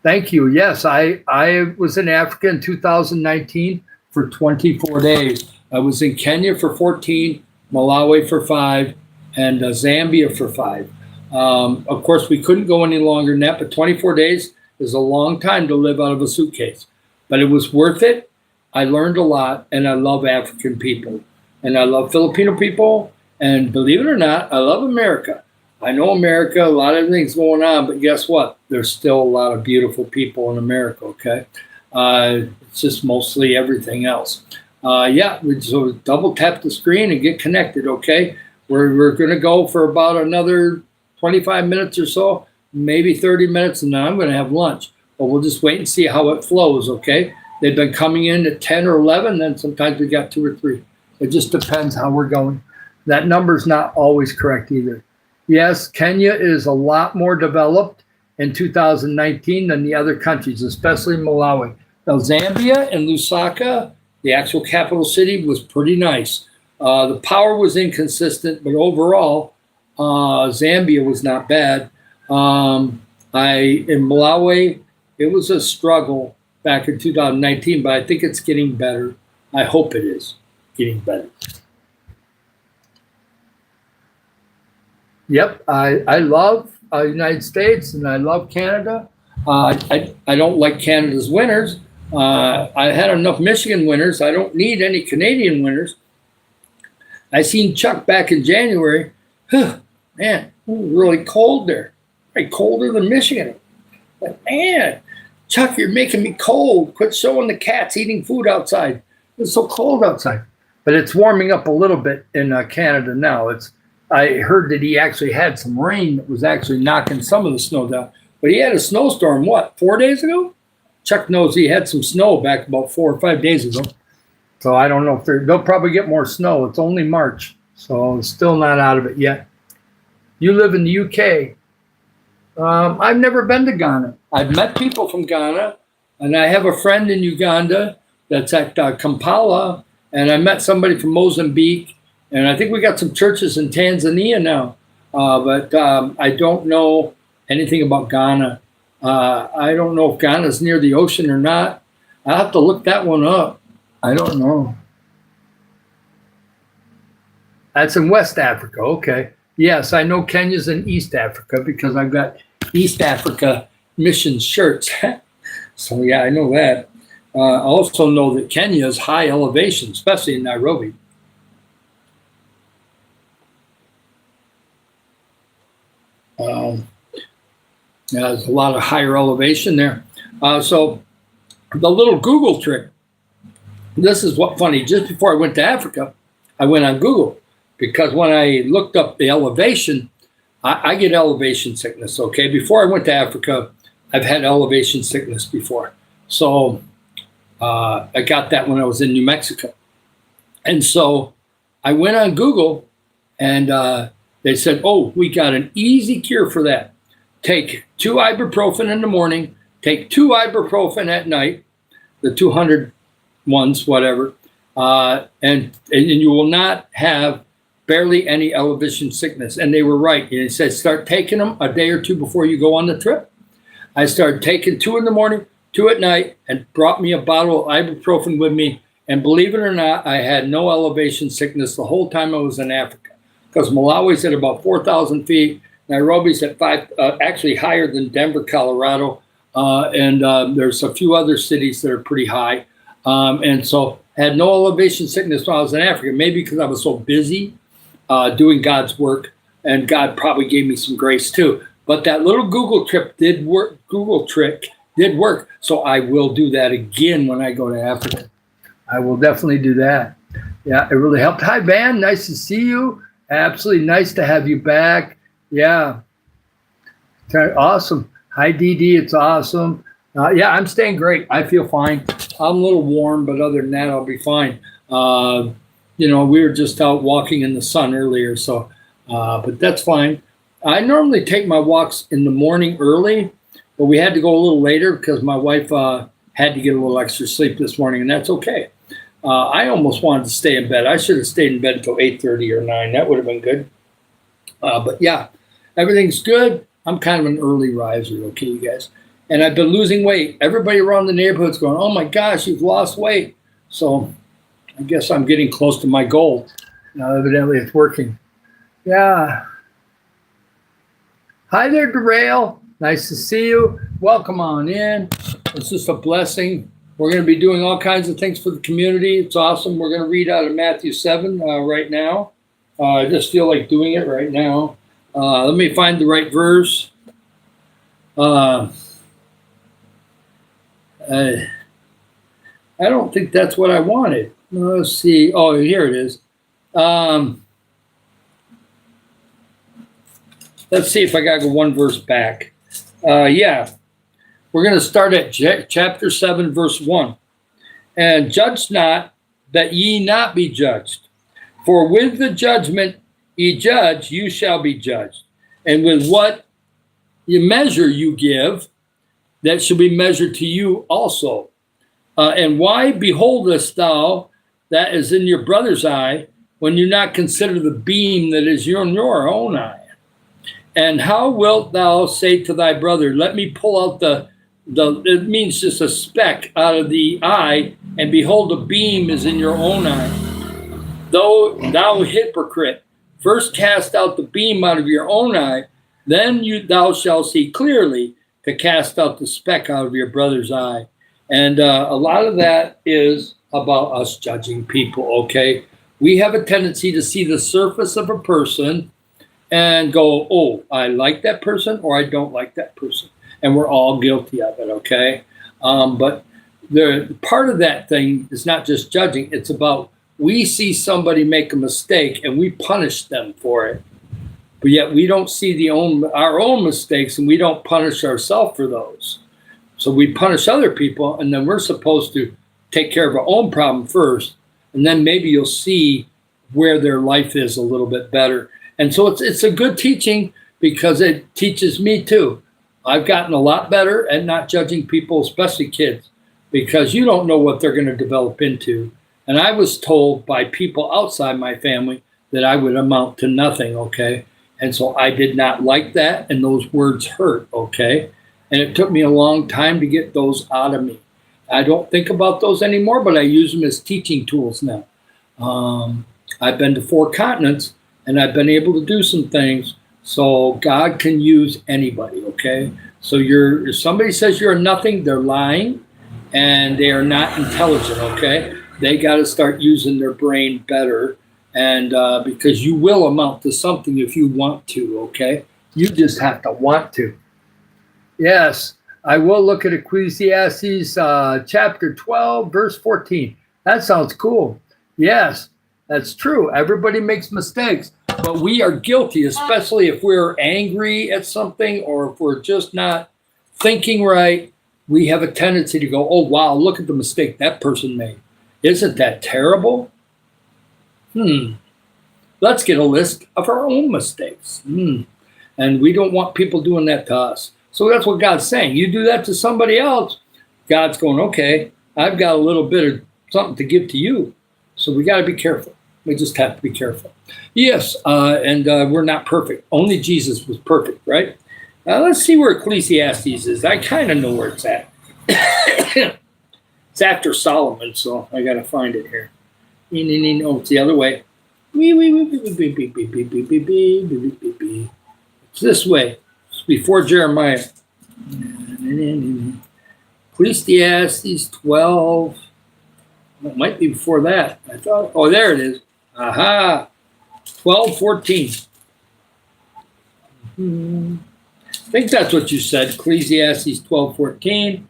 Thank you. Yes, I was in Africa in 2019 for 24 days. I was in Kenya for 14, Malawi for 5, and Zambia for 5. Of course, we couldn't go any longer than that, but 24 days is a long time to live out of a suitcase. But it was worth it. I learned a lot, and I love African people. And I love Filipino people. And believe it or not, I love America. I know America, a lot of things going on, but guess what? There's still a lot of beautiful people in America, okay? It's just mostly everything else. So double tap the screen and get connected, okay? We're going to go for about another 25 minutes or so, maybe 30 minutes, and then I'm going to have lunch. But we'll just wait and see how it flows, okay? They've been coming in at 10 or 11, then sometimes we got 2 or 3. It just depends how we're going. That number's not always correct either. Yes, Kenya is a lot more developed in 2019 than the other countries, especially Malawi. Now, Zambia and Lusaka, the actual capital city, was pretty nice. The power was inconsistent, but overall, Zambia was not bad. In Malawi, it was a struggle back in 2019, but I think it's getting better. I hope it is getting better. Yep, I love United States and I love Canada. I don't like Canada's winters. I had enough Michigan winters. I don't need any Canadian winters. I seen Chuck back in January. Man, it was really cold there. Right, colder than Michigan. But man, Chuck, you're making me cold. Quit showing the cats eating food outside. It's so cold outside. But it's warming up a little bit in Canada now. I heard that he actually had some rain that was actually knocking some of the snow down. But he had a snowstorm, 4 days ago? Chuck knows he had some snow back about 4 or 5 days ago. So I don't know if they'll probably get more snow. It's only March, so it's still not out of it yet. You live in the UK. I've never been to Ghana. I've met people from Ghana, and I have a friend in Uganda that's at Kampala, and I met somebody from Mozambique, and I think we got some churches in Tanzania now, but I don't know anything about Ghana. I don't know if Ghana's near the ocean or not. I'll have to look that one up. I don't know. That's in West Africa. Okay. Yes, I know Kenya's in East Africa because I've got East Africa mission shirts. So, yeah, I know that. I also know that Kenya is high elevation, especially in Nairobi. There's a lot of higher elevation there. So the little Google trick, this is what funny. Just before I went to Africa, I went on Google because when I looked up the elevation, I get elevation sickness, okay? Before I went to Africa, I've had elevation sickness before. So I got that when I was in New Mexico. And so I went on Google and they said, oh, we got an easy cure for that. Take 2 ibuprofen in the morning, take 2 ibuprofen at night, the 200 ones, whatever, and you will not have barely any elevation sickness. And they were right. And it said, start taking them a day or 2 before you go on the trip. I started taking 2 in the morning, 2 at night, and brought me a bottle of ibuprofen with me. And believe it or not, I had no elevation sickness the whole time I was in Africa. Because Malawi's at about 4,000 feet. Nairobi's at 5, actually higher than Denver, Colorado. And there's a few other cities that are pretty high. And so had no elevation sickness when I was in Africa, maybe because I was so busy doing God's work, and God probably gave me some grace too. But that little Google trick did work. So I will do that again when I go to Africa. I will definitely do that. Yeah, it really helped. Hi, Van. Nice to see you. Absolutely nice to have you back. Yeah. Awesome. Hi, DD. It's awesome. Yeah, I'm staying great. I feel fine. I'm a little warm, but other than that, I'll be fine. We were just out walking in the sun earlier, so but that's fine. I normally take my walks in the morning early, but we had to go a little later because my wife had to get a little extra sleep this morning, and that's okay. I almost wanted to stay in bed. I should have stayed in bed until 8:30 or 9. That would have been good. But yeah, everything's good. I'm kind of an early riser, okay, you guys. And I've been losing weight. Everybody around the neighborhood's going, oh my gosh, you've lost weight. So I guess I'm getting close to my goal. Now, evidently it's working. Yeah. Hi there, Derail. Nice to see you. Welcome on in. It's just a blessing. We're going to be doing all kinds of things for the community. It's awesome. We're going to read out of Matthew 7 right now. I just feel like doing it right now. Let me find the right verse. I don't think that's what I wanted. Let's see. Oh, here it is. Let's see if I got to go one verse back. Yeah. We're going to start at chapter 7, verse 1. And judge not, that ye not be judged. For with the judgment ye judge, you shall be judged. And with what measure you give, that shall be measured to you also. And why beholdest thou that is in your brother's eye, when you not consider the beam that is in your own eye? And how wilt thou say to thy brother, let me pull out it means just a speck out of the eye, and behold, the beam is in your own eye. Though thou hypocrite, first cast out the beam out of your own eye, then thou shalt see clearly to cast out the speck out of your brother's eye. And a lot of that is about us judging people, okay? We have a tendency to see the surface of a person and go, oh, I like that person or I don't like that person. And we're all guilty of it, okay? But the part of that thing is not just judging. It's about we see somebody make a mistake and we punish them for it. But yet we don't see our own mistakes, and we don't punish ourselves for those. So we punish other people, and then we're supposed to take care of our own problem first, and then maybe you'll see where their life is a little bit better. And so it's a good teaching because it teaches me too. I've gotten a lot better at not judging people, especially kids, because you don't know what they're going to develop into. And I was told by people outside my family that I would amount to nothing, okay? And so I did not like that, and those words hurt, okay? And it took me a long time to get those out of me. I don't think about those anymore, but I use them as teaching tools now. I've been to 4 continents, and I've been able to do some things. So God can use anybody, okay? So if somebody says you're a nothing, they're lying, and they are not intelligent, okay? They got to start using their brain better, and because you will amount to something if you want to, okay? You just have to want to. Yes, I will look at Ecclesiastes chapter 12, verse 14. That sounds cool. Yes, that's true. Everybody makes mistakes. But we are guilty, especially if we're angry at something or if we're just not thinking right. We have a tendency to go, oh, wow, look at the mistake that person made. Isn't that terrible? Let's get a list of our own mistakes. And we don't want people doing that to us. So that's what God's saying. You do that to somebody else, God's going, okay, I've got a little bit of something to give to you. So we got to be careful. We just have to be careful. Yes, and we're not perfect. Only Jesus was perfect, right? Let's see where Ecclesiastes is. I kind of know where it's at. It's after Solomon, so I got to find it here. Oh, it's the other way. It's this way. It's before Jeremiah. Ecclesiastes 12. It might be before that. I thought. Oh, there it is. Aha. 12:14. I think that's what you said. Ecclesiastes 12:14.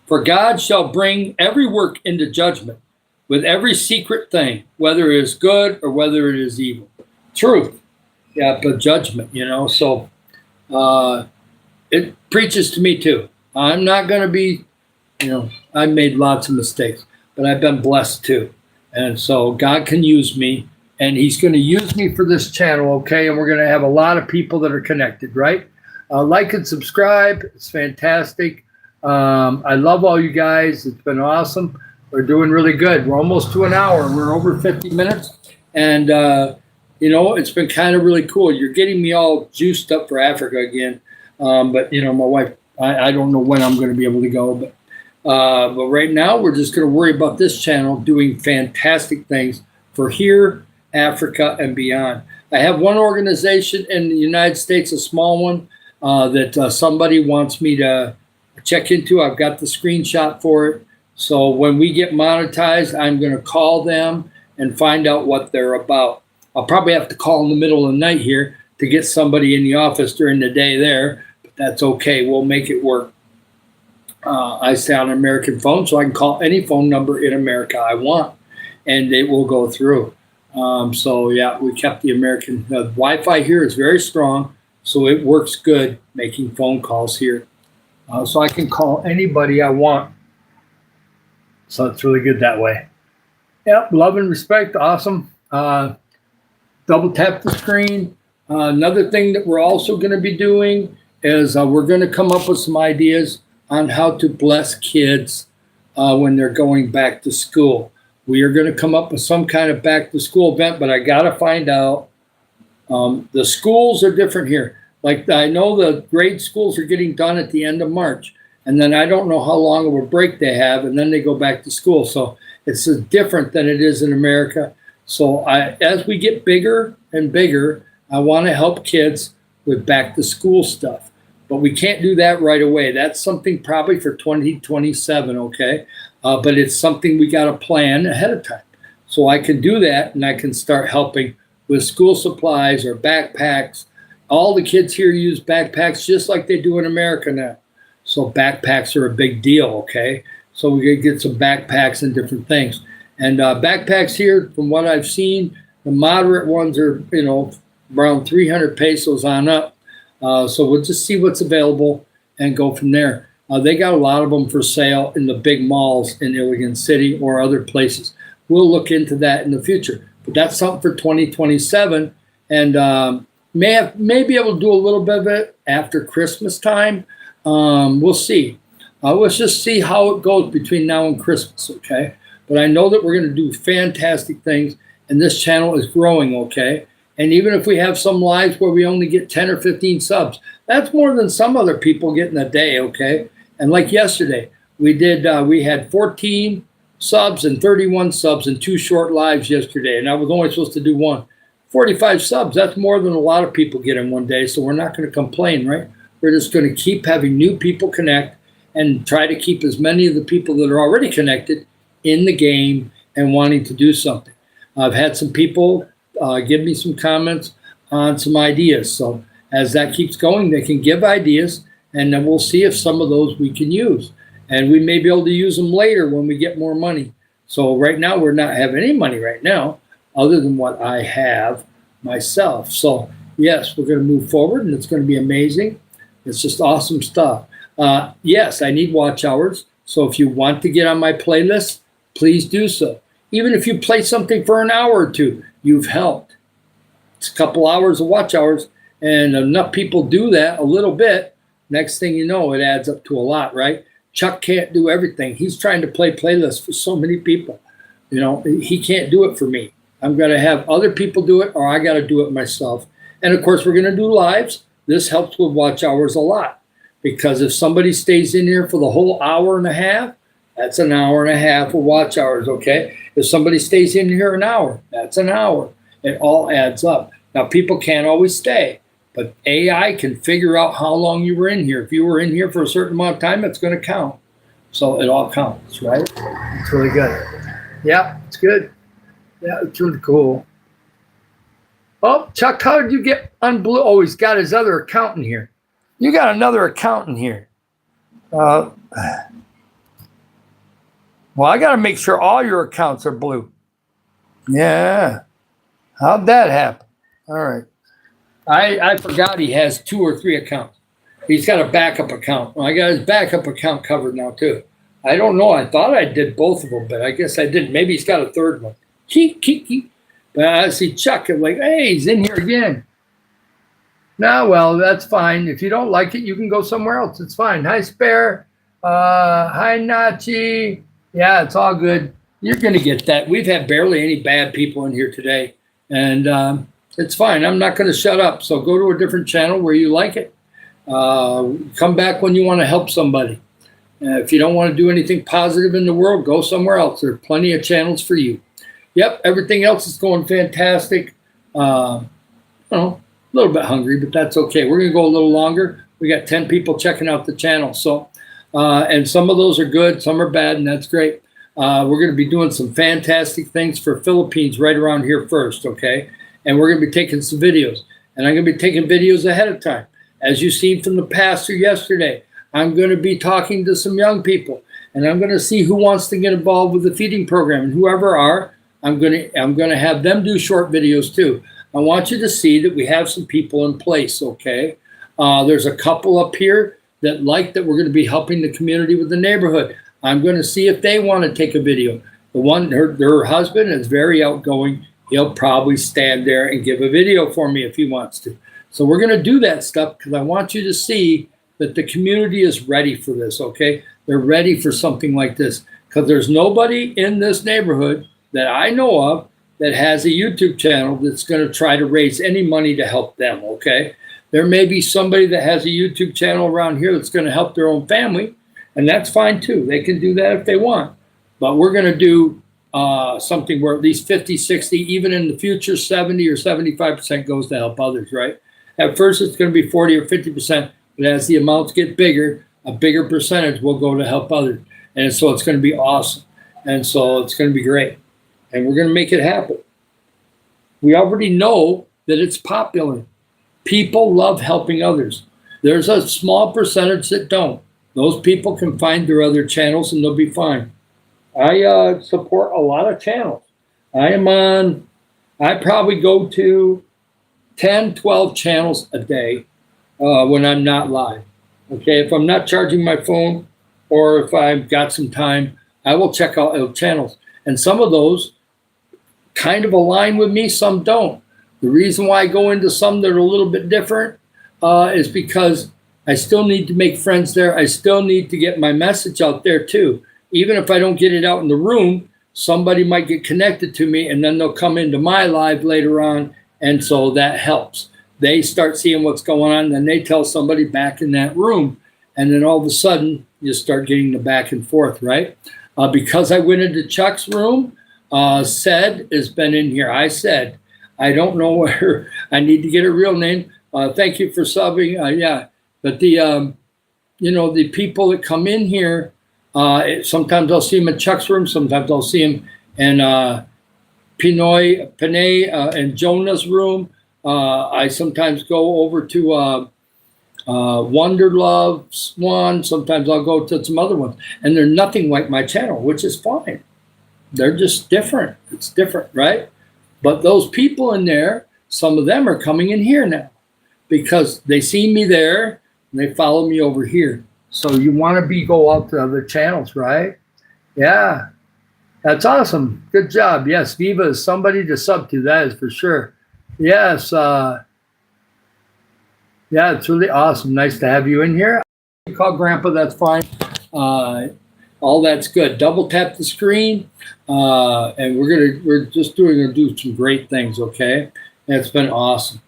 For God shall bring every work into judgment with every secret thing, whether it is good or whether it is evil. Truth. Yeah, but judgment, So it preaches to me too. I'm not going to be, I made lots of mistakes, but I've been blessed too. And so God can use me, and he's going to use me for this channel, okay? And we're going to have a lot of people that are connected, right? Like and subscribe. It's fantastic. I love all you guys. It's been awesome. We're doing really good. We're almost to an hour. We're over 50 minutes. And, it's been kind of really cool. You're getting me all juiced up for Africa again. But, my wife, I don't know when I'm going to be able to go. But right now, we're just going to worry about this channel doing fantastic things for here, Africa, and beyond. I have one organization in the United States, a small one, that somebody wants me to check into. I've got the screenshot for it. So when we get monetized, I'm going to call them and find out what they're about. I'll probably have to call in the middle of the night here to get somebody in the office during the day there, but that's okay. We'll make it work. I stay on an American phone, so I can call any phone number in America I want, and it will go through. So yeah, we kept the American Wi-Fi here is very strong, so it works good making phone calls here. So I can call anybody I want. So it's really good that way. Yep, love and respect, awesome. Double tap the screen. Another thing that we're also going to be doing is we're going to come up with some ideas on how to bless kids when they're going back to school. We are going to come up with some kind of back to school event, but I got to find out. The schools are different here. Like I know the grade schools are getting done at the end of March, and then I don't know how long of a break they have, and then they go back to school. So it's different than it is in America. So as we get bigger and bigger, I want to help kids with back to school stuff. But we can't do that right away. That's something probably for 2027, okay? But it's something we got to plan ahead of time. So I can do that, and I can start helping with school supplies or backpacks. All the kids here use backpacks just like they do in America now. So backpacks are a big deal, okay? So we can get some backpacks and different things. And backpacks here, from what I've seen, the moderate ones are, around 300 pesos on up. So we'll just see what's available and go from there. They got a lot of them for sale in the big malls in Iligan City or other places. We'll look into that in the future. But that's something for 2027. And may be able to do a little bit of it after Christmas time. We'll see. Let's just see how it goes between now and Christmas, okay? But I know that we're going to do fantastic things, and this channel is growing, okay? And even if we have some lives where we only get 10 or 15 subs, that's more than some other people get in a day, okay? And like yesterday, we had 14 subs and 31 subs in 2 short lives yesterday, and I was only supposed to do one. 45 subs, that's more than a lot of people get in one day, so we're not going to complain, right? We're just going to keep having new people connect and try to keep as many of the people that are already connected in the game and wanting to do something. I've had some people give me some comments on some ideas. So as that keeps going, they can give ideas, and then we'll see if some of those we can use. And we may be able to use them later when we get more money. So right now, we're not having any money right now. other than what I have myself. So yes, we're going to move forward, and it's going to be amazing. It's just awesome stuff. Yes, I need watch hours. So if you want to get on my playlist, please do so. Even if you play something for an hour or two, you've helped. It's a couple hours of watch hours, and enough people do that a little bit. Next thing you know, it adds up to a lot, right? Chuck can't do everything. He's trying to play playlists for so many people. You know, he can't do it for me. I'm going to have other people do it, or I got to do it myself. And of course, we're going to do lives. This helps with watch hours a lot, because if somebody stays in here for the whole hour and a half, that's an hour and a half of watch hours, okay? If somebody stays in here an hour, that's an hour. It all adds up. Now, people can't always stay, but AI can figure out how long you were in here. If you were in here for a certain amount of time, it's going to count. So it all counts, right? It's really good. Yeah, it's good. Yeah, it's really cool. Oh, Chuck, how did you get on Blue? Oh, he's got his other account in here. You got another account in here. Well, I got to make sure all your accounts are blue. Yeah. How'd that happen? All right. I forgot he has 2 or 3 accounts. He's got a backup account. Well, I got his backup account covered now, too. I don't know. I thought I did both of them, but I guess I didn't. Maybe he's got a third one. But I see Chuck. I'm like, hey, he's in here again. No, well, that's fine. If you don't like it, you can go somewhere else. It's fine. Hi, Spare. Hi, Nachi. Yeah, it's all good. You're going to get that. We've had barely any bad people in here today. And it's fine. I'm not going to shut up. So go to a different channel where you like it. Come back when you want to help somebody. If you don't want to do anything positive in the world, go somewhere else. There are plenty of channels for you. Yep, everything else is going fantastic. A little bit hungry, but that's okay. We're going to go a little longer. We got 10 people checking out the channel. So, and some of those are good, some are bad, and that's great. We're going to be doing some fantastic things for Philippines right around here first, okay? And we're going to be taking some videos. And I'm going to be taking videos ahead of time. As you seen from the pastor yesterday, I'm going to be talking to some young people. And I'm going to see who wants to get involved with the feeding program. And whoever are, I'm going to have them do short videos too. I want you to see that we have some people in place, okay? There's a couple up here that we're going to be helping the community with the neighborhood. I'm going to see if they want to take a video. The one, her husband is very outgoing. He'll probably stand there and give a video for me if he wants to. So we're going to do that stuff because I want you to see that the community is ready for this, okay? They're ready for something like this because there's nobody in this neighborhood that I know of that has a YouTube channel that's going to try to raise any money to help them, okay? There may be somebody that has a YouTube channel around here that's going to help their own family, and that's fine too. They can do that if they want. But we're going to do something where at least 50, 60, even in the future, 70 or 75% goes to help others, right? At first, it's going to be 40 or 50%, but as the amounts get bigger, a bigger percentage will go to help others. And so it's going to be awesome. And so it's going to be great. And we're going to make it happen. We already know that it's popular. People love helping others. There's a small percentage that don't. Those people can find their other channels and they'll be fine. I support a lot of channels. I probably go to 10, 12 channels a day when I'm not live. Okay, if I'm not charging my phone or if I've got some time, I will check out channels. And some of those kind of align with me, some don't. The reason why I go into some that are a little bit different is because I still need to make friends there. I still need to get my message out there too. Even if I don't get it out in the room, somebody might get connected to me and then they'll come into my live later on. And so that helps. They start seeing what's going on, then they tell somebody back in that room. And then all of a sudden you start getting the back and forth, right? Because I went into Chuck's room, Said has been in here. I said, I don't know where I need to get a real name. Thank you for subbing. Yeah, but the people that come in here, sometimes I'll see them in Chuck's room. Sometimes I'll see them in Pinay and Jonah's room. I sometimes go over to Wonder Love, Swan. Sometimes I'll go to some other ones. And they're nothing like my channel, which is fine. They're just different. It's different, right? But those people in there, some of them are coming in here now because they see me there and they follow me over here. So you want to go out to other channels, right? Yeah, that's awesome. Good job. Yes, Viva is somebody to sub to. That is for sure. Yes. Yeah, it's really awesome. Nice to have you in here. You call Grandpa. That's fine. All that's good. Double tap the screen, and we're just do some great things. Okay, and it's been awesome.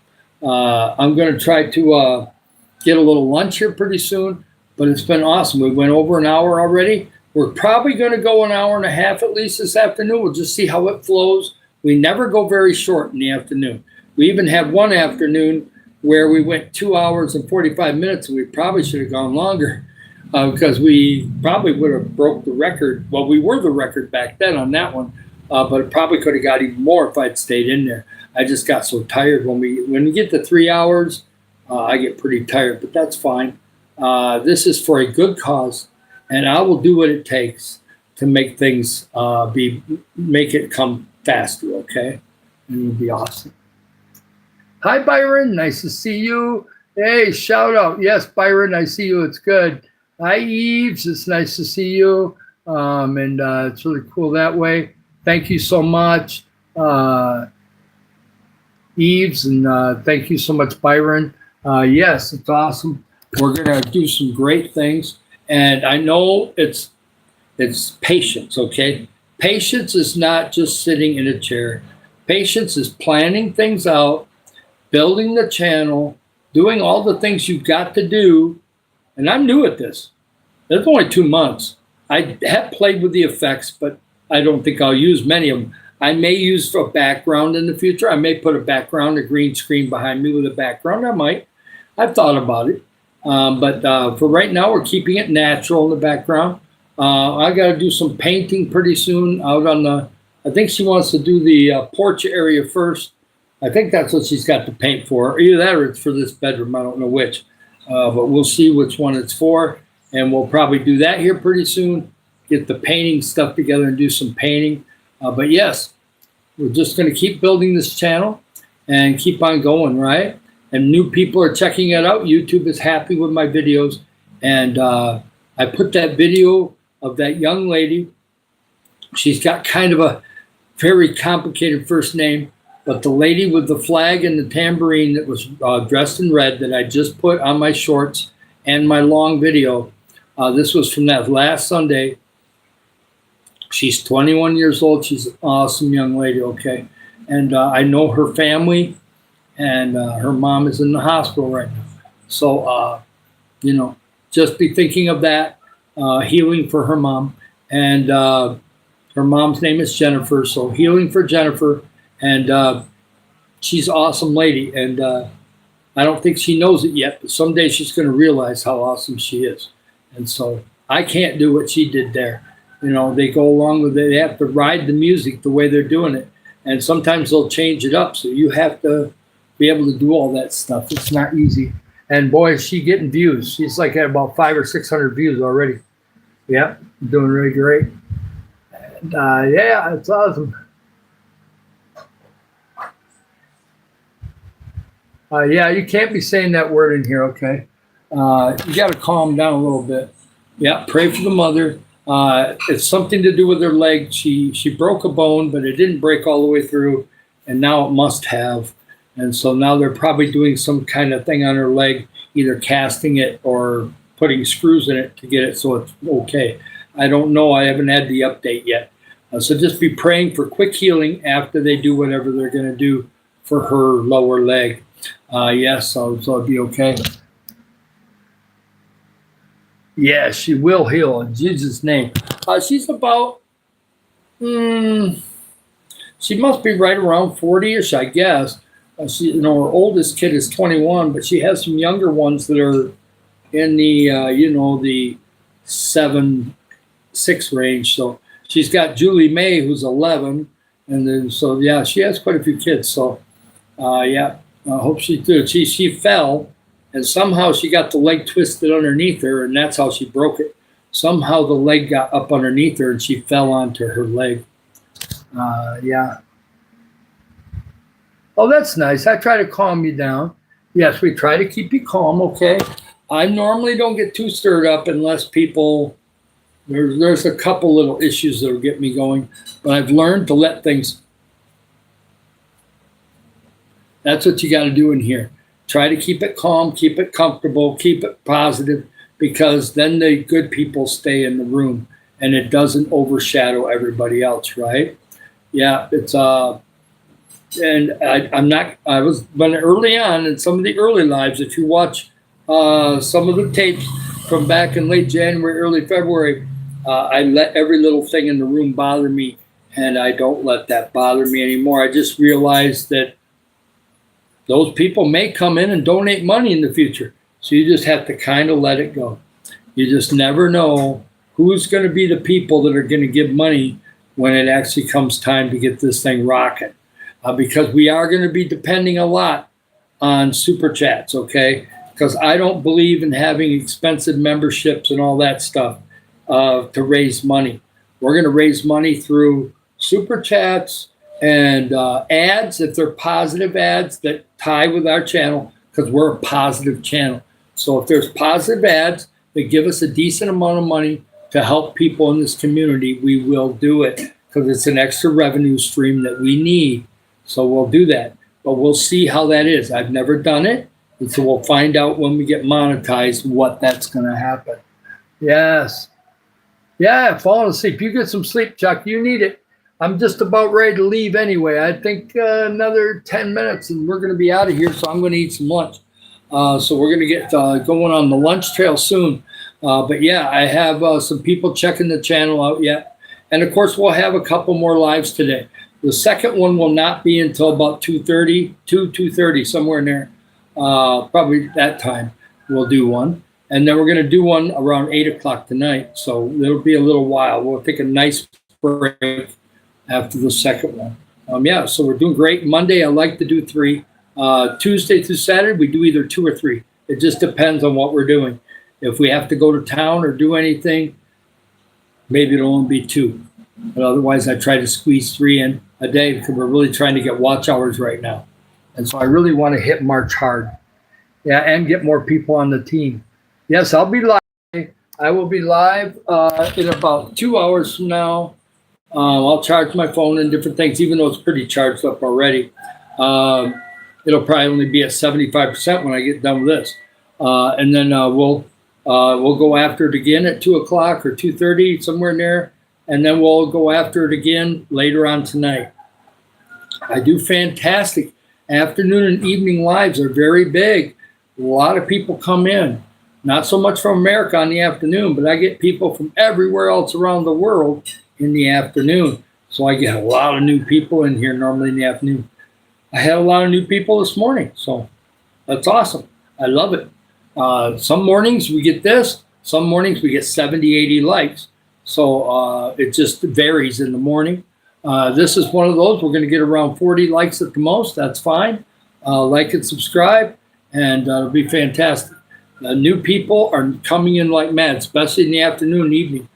I'm gonna try to get a little lunch here pretty soon, but it's been awesome. We went over an hour already. We're probably going to go an hour and a half at least this afternoon. We'll just see how it flows. We never go very short in the afternoon. We even had one afternoon where we went 2 hours and 45 minutes, and we probably should have gone longer because we probably would have broke the record. Well, we were the record back then on that one, but it probably could have got even more if I'd stayed in there. I just got so tired. When we get to 3 hours, I get pretty tired, but that's fine. This is for a good cause. And I will do what it takes to make things make it come faster, okay? And it'll be awesome. Hi, Byron. Nice to see you. Hey, shout out. Yes, Byron, I see you. It's good. Hi, Eves. It's nice to see you. And it's really cool that way. Thank you so much, Eves. And thank you so much, Byron. Yes, it's awesome. We're going to do some great things. And I know it's patience, okay? Patience is not just sitting in a chair. Patience is planning things out, building the channel, doing all the things you've got to do. And I'm new at this. It's only 2 months. I have played with the effects, but I don't think I'll use many of them. I may use a background in the future. I may put a green screen behind me with a background. I might. I've thought about it. But for right now, we're keeping it natural in the background. I got to do some painting pretty soon out on I think she wants to do the porch area first. I think that's what she's got to paint for. Either that or it's for this bedroom. I don't know which. But we'll see which one it's for. And we'll probably do that here pretty soon. Get the painting stuff together and do some painting. But yes, we're just going to keep building this channel and keep on going, right? And new people are checking it out. YouTube is happy with my videos. And I put that video of that young lady. She's got kind of a very complicated first name. But the lady with the flag and the tambourine that was dressed in red that I just put on my shorts and my long video. This was from that last Sunday. She's 21 years old. She's an awesome young lady, okay? And I know her family. And her mom is in the hospital right now. So, just be thinking of that, healing for her mom. And her mom's name is Jennifer. So healing for Jennifer. And she's an awesome lady. And I don't think she knows it yet, but someday she's going to realize how awesome she is. And so I can't do what she did there. They go along with it. They have to ride the music the way they're doing it. And sometimes they'll change it up. So you have to be able to do all that stuff. It's not easy. And boy, is she getting views. She's like at about 500 or 600 views already. Yeah, doing really great. And yeah, it's awesome. Yeah, you can't be saying that word in here, okay? You got to calm down a little bit. Yeah, pray for the mother. It's something to do with her leg. She broke a bone, but it didn't break all the way through, and now it must have. And so now they're probably doing some kind of thing on her leg, either casting it or putting screws in it to get it so it's okay. I don't know. I haven't had the update yet. So just be praying for quick healing after they do whatever they're going to do for her lower leg. Yes, so it'll be okay. Yeah, she will heal in Jesus' name. She's about, she must be right around 40-ish, I guess. Her oldest kid is 21, but she has some younger ones that are in the, the 7, 6 range. So she's got Julie May, who's 11. And then, so yeah, she has quite a few kids. So, yeah, I hope she's good. She fell, and somehow she got the leg twisted underneath her, and that's how she broke it. Somehow the leg got up underneath her, and she fell onto her leg. Yeah. Oh, that's nice. I try to calm you down. Yes, we try to keep you calm, okay? I normally don't get too stirred up unless people, there's a couple little issues that'll get me going, but I've learned to let things, that's what you got to do in here. Try to keep it calm, keep it comfortable, keep it positive, because then the good people stay in the room and it doesn't overshadow everybody else, right? Yeah, it's and I was, when early on in some of the early lives, if you watch some of the tapes from back in late January, early February, I let every little thing in the room bother me, and I don't let that bother me anymore. I just realized that those people may come in and donate money in the future. So you just have to kind of let it go. You just never know who's going to be the people that are going to give money when it actually comes time to get this thing rocking. Because we are going to be depending a lot on super chats, okay? Because I don't believe in having expensive memberships and all that stuff to raise money. We're going to raise money through super chats and ads, if they're positive ads that tie with our channel, because we're a positive channel. So if there's positive ads that give us a decent amount of money to help people in this community, we will do it, because it's an extra revenue stream that we need. So we'll do that, but we'll see how that is. I've never done it, and so we'll find out when we get monetized what that's going to happen. Yes. Yeah, falling asleep. You get some sleep, Chuck. You need it. I'm just about ready to leave anyway. I think another 10 minutes and we're going to be out of here, so I'm going to eat some lunch. So we're going to get going on the lunch trail soon. But yeah, I have some people checking the channel out yet. And of course, we'll have a couple more lives today. The second one will not be until about 2:30, somewhere in there. Probably that time we'll do one. And then we're going to do one around 8 o'clock tonight. So it'll be a little while. We'll take a nice break after the second one. Yeah, so we're doing great. Monday, I like to do 3. Tuesday through Saturday, we do either 2 or 3. It just depends on what we're doing. If we have to go to town or do anything, maybe it'll only be 2. But otherwise, I try to squeeze 3 in a day, because we're really trying to get watch hours right now. And so I really want to hit March hard. Yeah, and get more people on the team. Yes, I'll be live. I will be live in about 2 hours from now. I'll charge my phone and different things, even though it's pretty charged up already. It'll probably only be at 75% when I get done with this. And then we'll go after it again at 2 o'clock or 2:30, somewhere in there. And then we'll go after it again later on tonight. I do fantastic. Afternoon and evening lives are very big. A lot of people come in. Not so much from America in the afternoon, but I get people from everywhere else around the world in the afternoon. So I get a lot of new people in here normally in the afternoon. I had a lot of new people this morning, so that's awesome. I love it. Some mornings we get this, some mornings we get 70, 80 likes. So it just varies in the morning. This is one of those. We're going to get around 40 likes at the most. That's fine. Like and subscribe, and it'll be fantastic. New people are coming in like mad, especially in the afternoon and evening.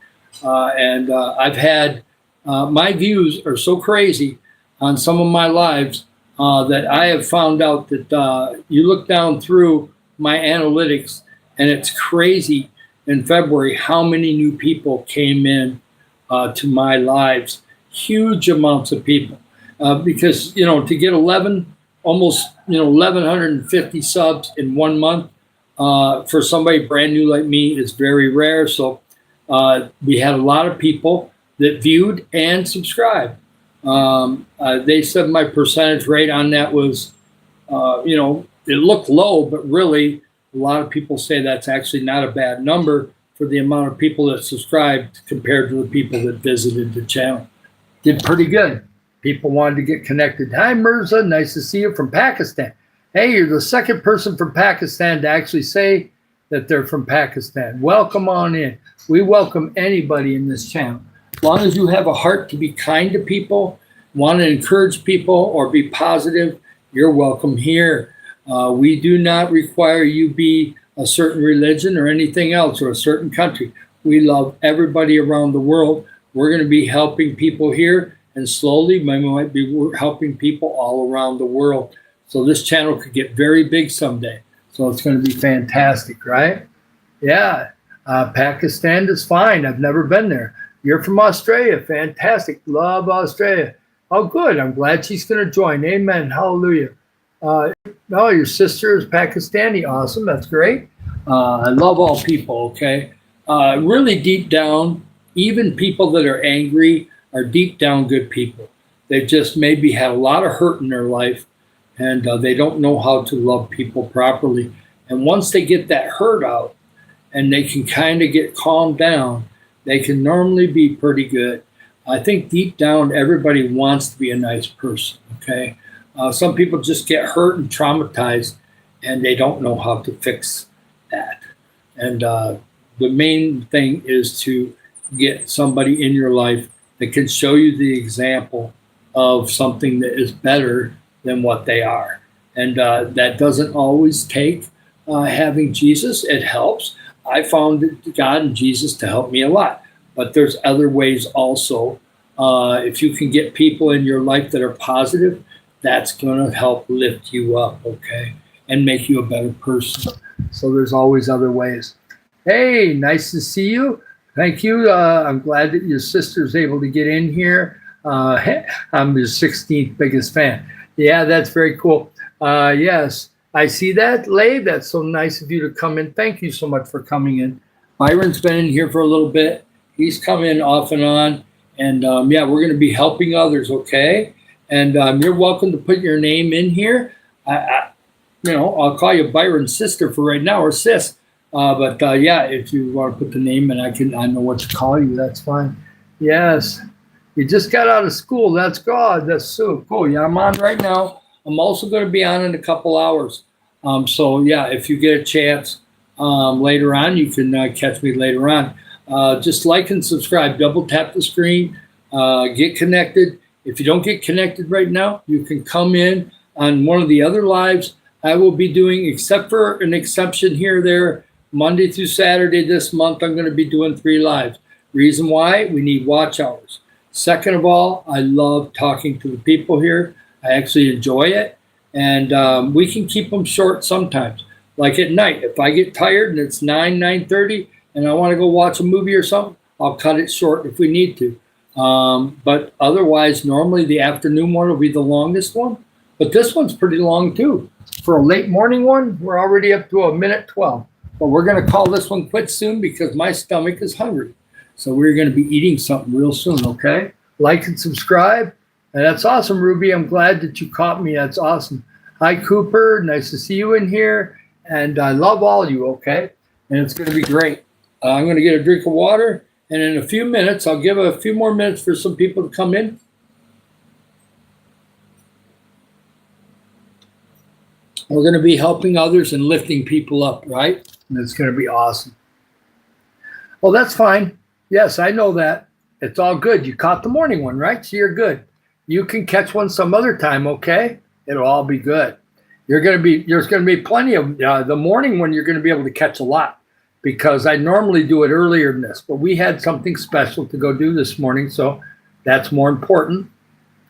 And I've had, my views are so crazy on some of my lives that I have found out that you look down through my analytics, and it's crazy in February how many new people came in to my lives. Huge amounts of people. Because, to get 1,150 subs in 1 month, for somebody brand new like me is very rare. So we had a lot of people that viewed and subscribed. They said my percentage rate on that was, it looked low, but really a lot of people say that's actually not a bad number for the amount of people that subscribed compared to the people that visited the channel. Did pretty good. People wanted to get connected. Hi, Mirza. Nice to see you from Pakistan. Hey, you're the second person from Pakistan to actually say that they're from Pakistan. Welcome on in. We welcome anybody in this channel. As long as you have a heart to be kind to people, want to encourage people or be positive, you're welcome here. We do not require you be a certain religion or anything else or a certain country. We love everybody around the world. We're going to be helping people here, and slowly we might be helping people all around the world. So this channel could get very big someday. So it's going to be fantastic, right? Yeah. Pakistan is fine. I've never been there. You're from Australia. Fantastic. Love Australia. Oh, good. I'm glad she's going to join. Amen. Hallelujah. Oh, your sister is Pakistani. Awesome. That's great. I love all people, okay? Really deep down, even people that are angry are deep down good people. They've just maybe had a lot of hurt in their life, and they don't know how to love people properly. And once they get that hurt out and they can kind of get calmed down, they can normally be pretty good. I think deep down, everybody wants to be a nice person, okay? Some people just get hurt and traumatized, and they don't know how to fix that. And the main thing is to get somebody in your life that can show you the example of something that is better than what they are. And that doesn't always take having Jesus. It helps. I found God and Jesus to help me a lot. But there's other ways also. If you can get people in your life that are positive, that's going to help lift you up, okay, and make you a better person. So there's always other ways. Hey, nice to see you. Thank you. I'm glad that your sister's able to get in here. I'm your 16th biggest fan. Yeah, that's very cool. Yes, I see that, Lay. That's so nice of you to come in. Thank you so much for coming in. Byron's been in here for a little bit. He's come in off and on. And yeah, we're going to be helping others, okay? And you're welcome to put your name in here. I'll call you Byron's sister for right now, or sis. But yeah, if you want to put the name in, I know what to call you. That's fine. Yes. You just got out of school. That's God. That's so cool. Yeah, I'm on right now. I'm also going to be on in a couple hours. So yeah, if you get a chance later on, you can catch me later on. Just like and subscribe. Double tap the screen. Get connected. If you don't get connected right now, you can come in on one of the other lives I will be doing, except for an exception here or there, Monday through Saturday this month. I'm going to be doing 3 lives. Reason why? We need watch hours. Second of all, I love talking to the people here. I actually enjoy it. And we can keep them short sometimes. Like at night, if I get tired and it's 9:30, and I want to go watch a movie or something, I'll cut it short if we need to. But otherwise, normally the afternoon one will be the longest one. But this one's pretty long too. For a late morning one, we're already up to 1:12. But we're going to call this one quits soon because my stomach is hungry. So we're going to be eating something real soon, okay? Like and subscribe. And that's awesome, Ruby. I'm glad that you caught me. That's awesome. Hi, Cooper. Nice to see you in here. And I love all you, okay? And it's going to be great. I'm going to get a drink of water. And in a few minutes, I'll give a few more minutes for some people to come in. We're going to be helping others and lifting people up, right? And it's going to be awesome. Well, that's fine. Yes, I know that. It's all good. You caught the morning one, right? So you're good. You can catch one some other time, okay? It'll all be good. There's going to be plenty of the morning one. You're going to be able to catch a lot because I normally do it earlier than this, but we had something special to go do this morning, so that's more important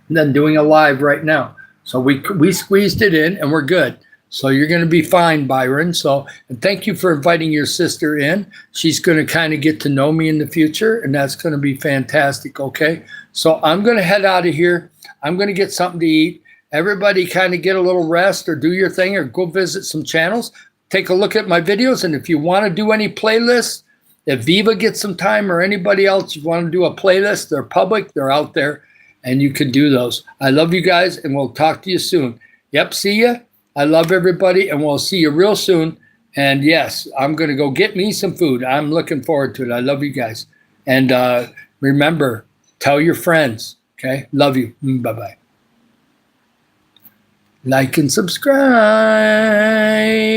than doing a live right now. So we squeezed it in, and we're good. So you're going to be fine, Byron. So, and thank you for inviting your sister in. She's going to kind of get to know me in the future, and that's going to be fantastic, okay? So I'm going to head out of here. I'm going to get something to eat. Everybody kind of get a little rest or do your thing or go visit some channels. Take a look at my videos, and if you want to do any playlists, if Viva gets some time or anybody else, you want to do a playlist, they're public, they're out there, and you can do those. I love you guys, and we'll talk to you soon. Yep, see ya. I love everybody, and we'll see you real soon. And yes, I'm going to go get me some food. I'm looking forward to it. I love you guys. And remember, tell your friends, okay? Love you. Bye-bye. Like and subscribe.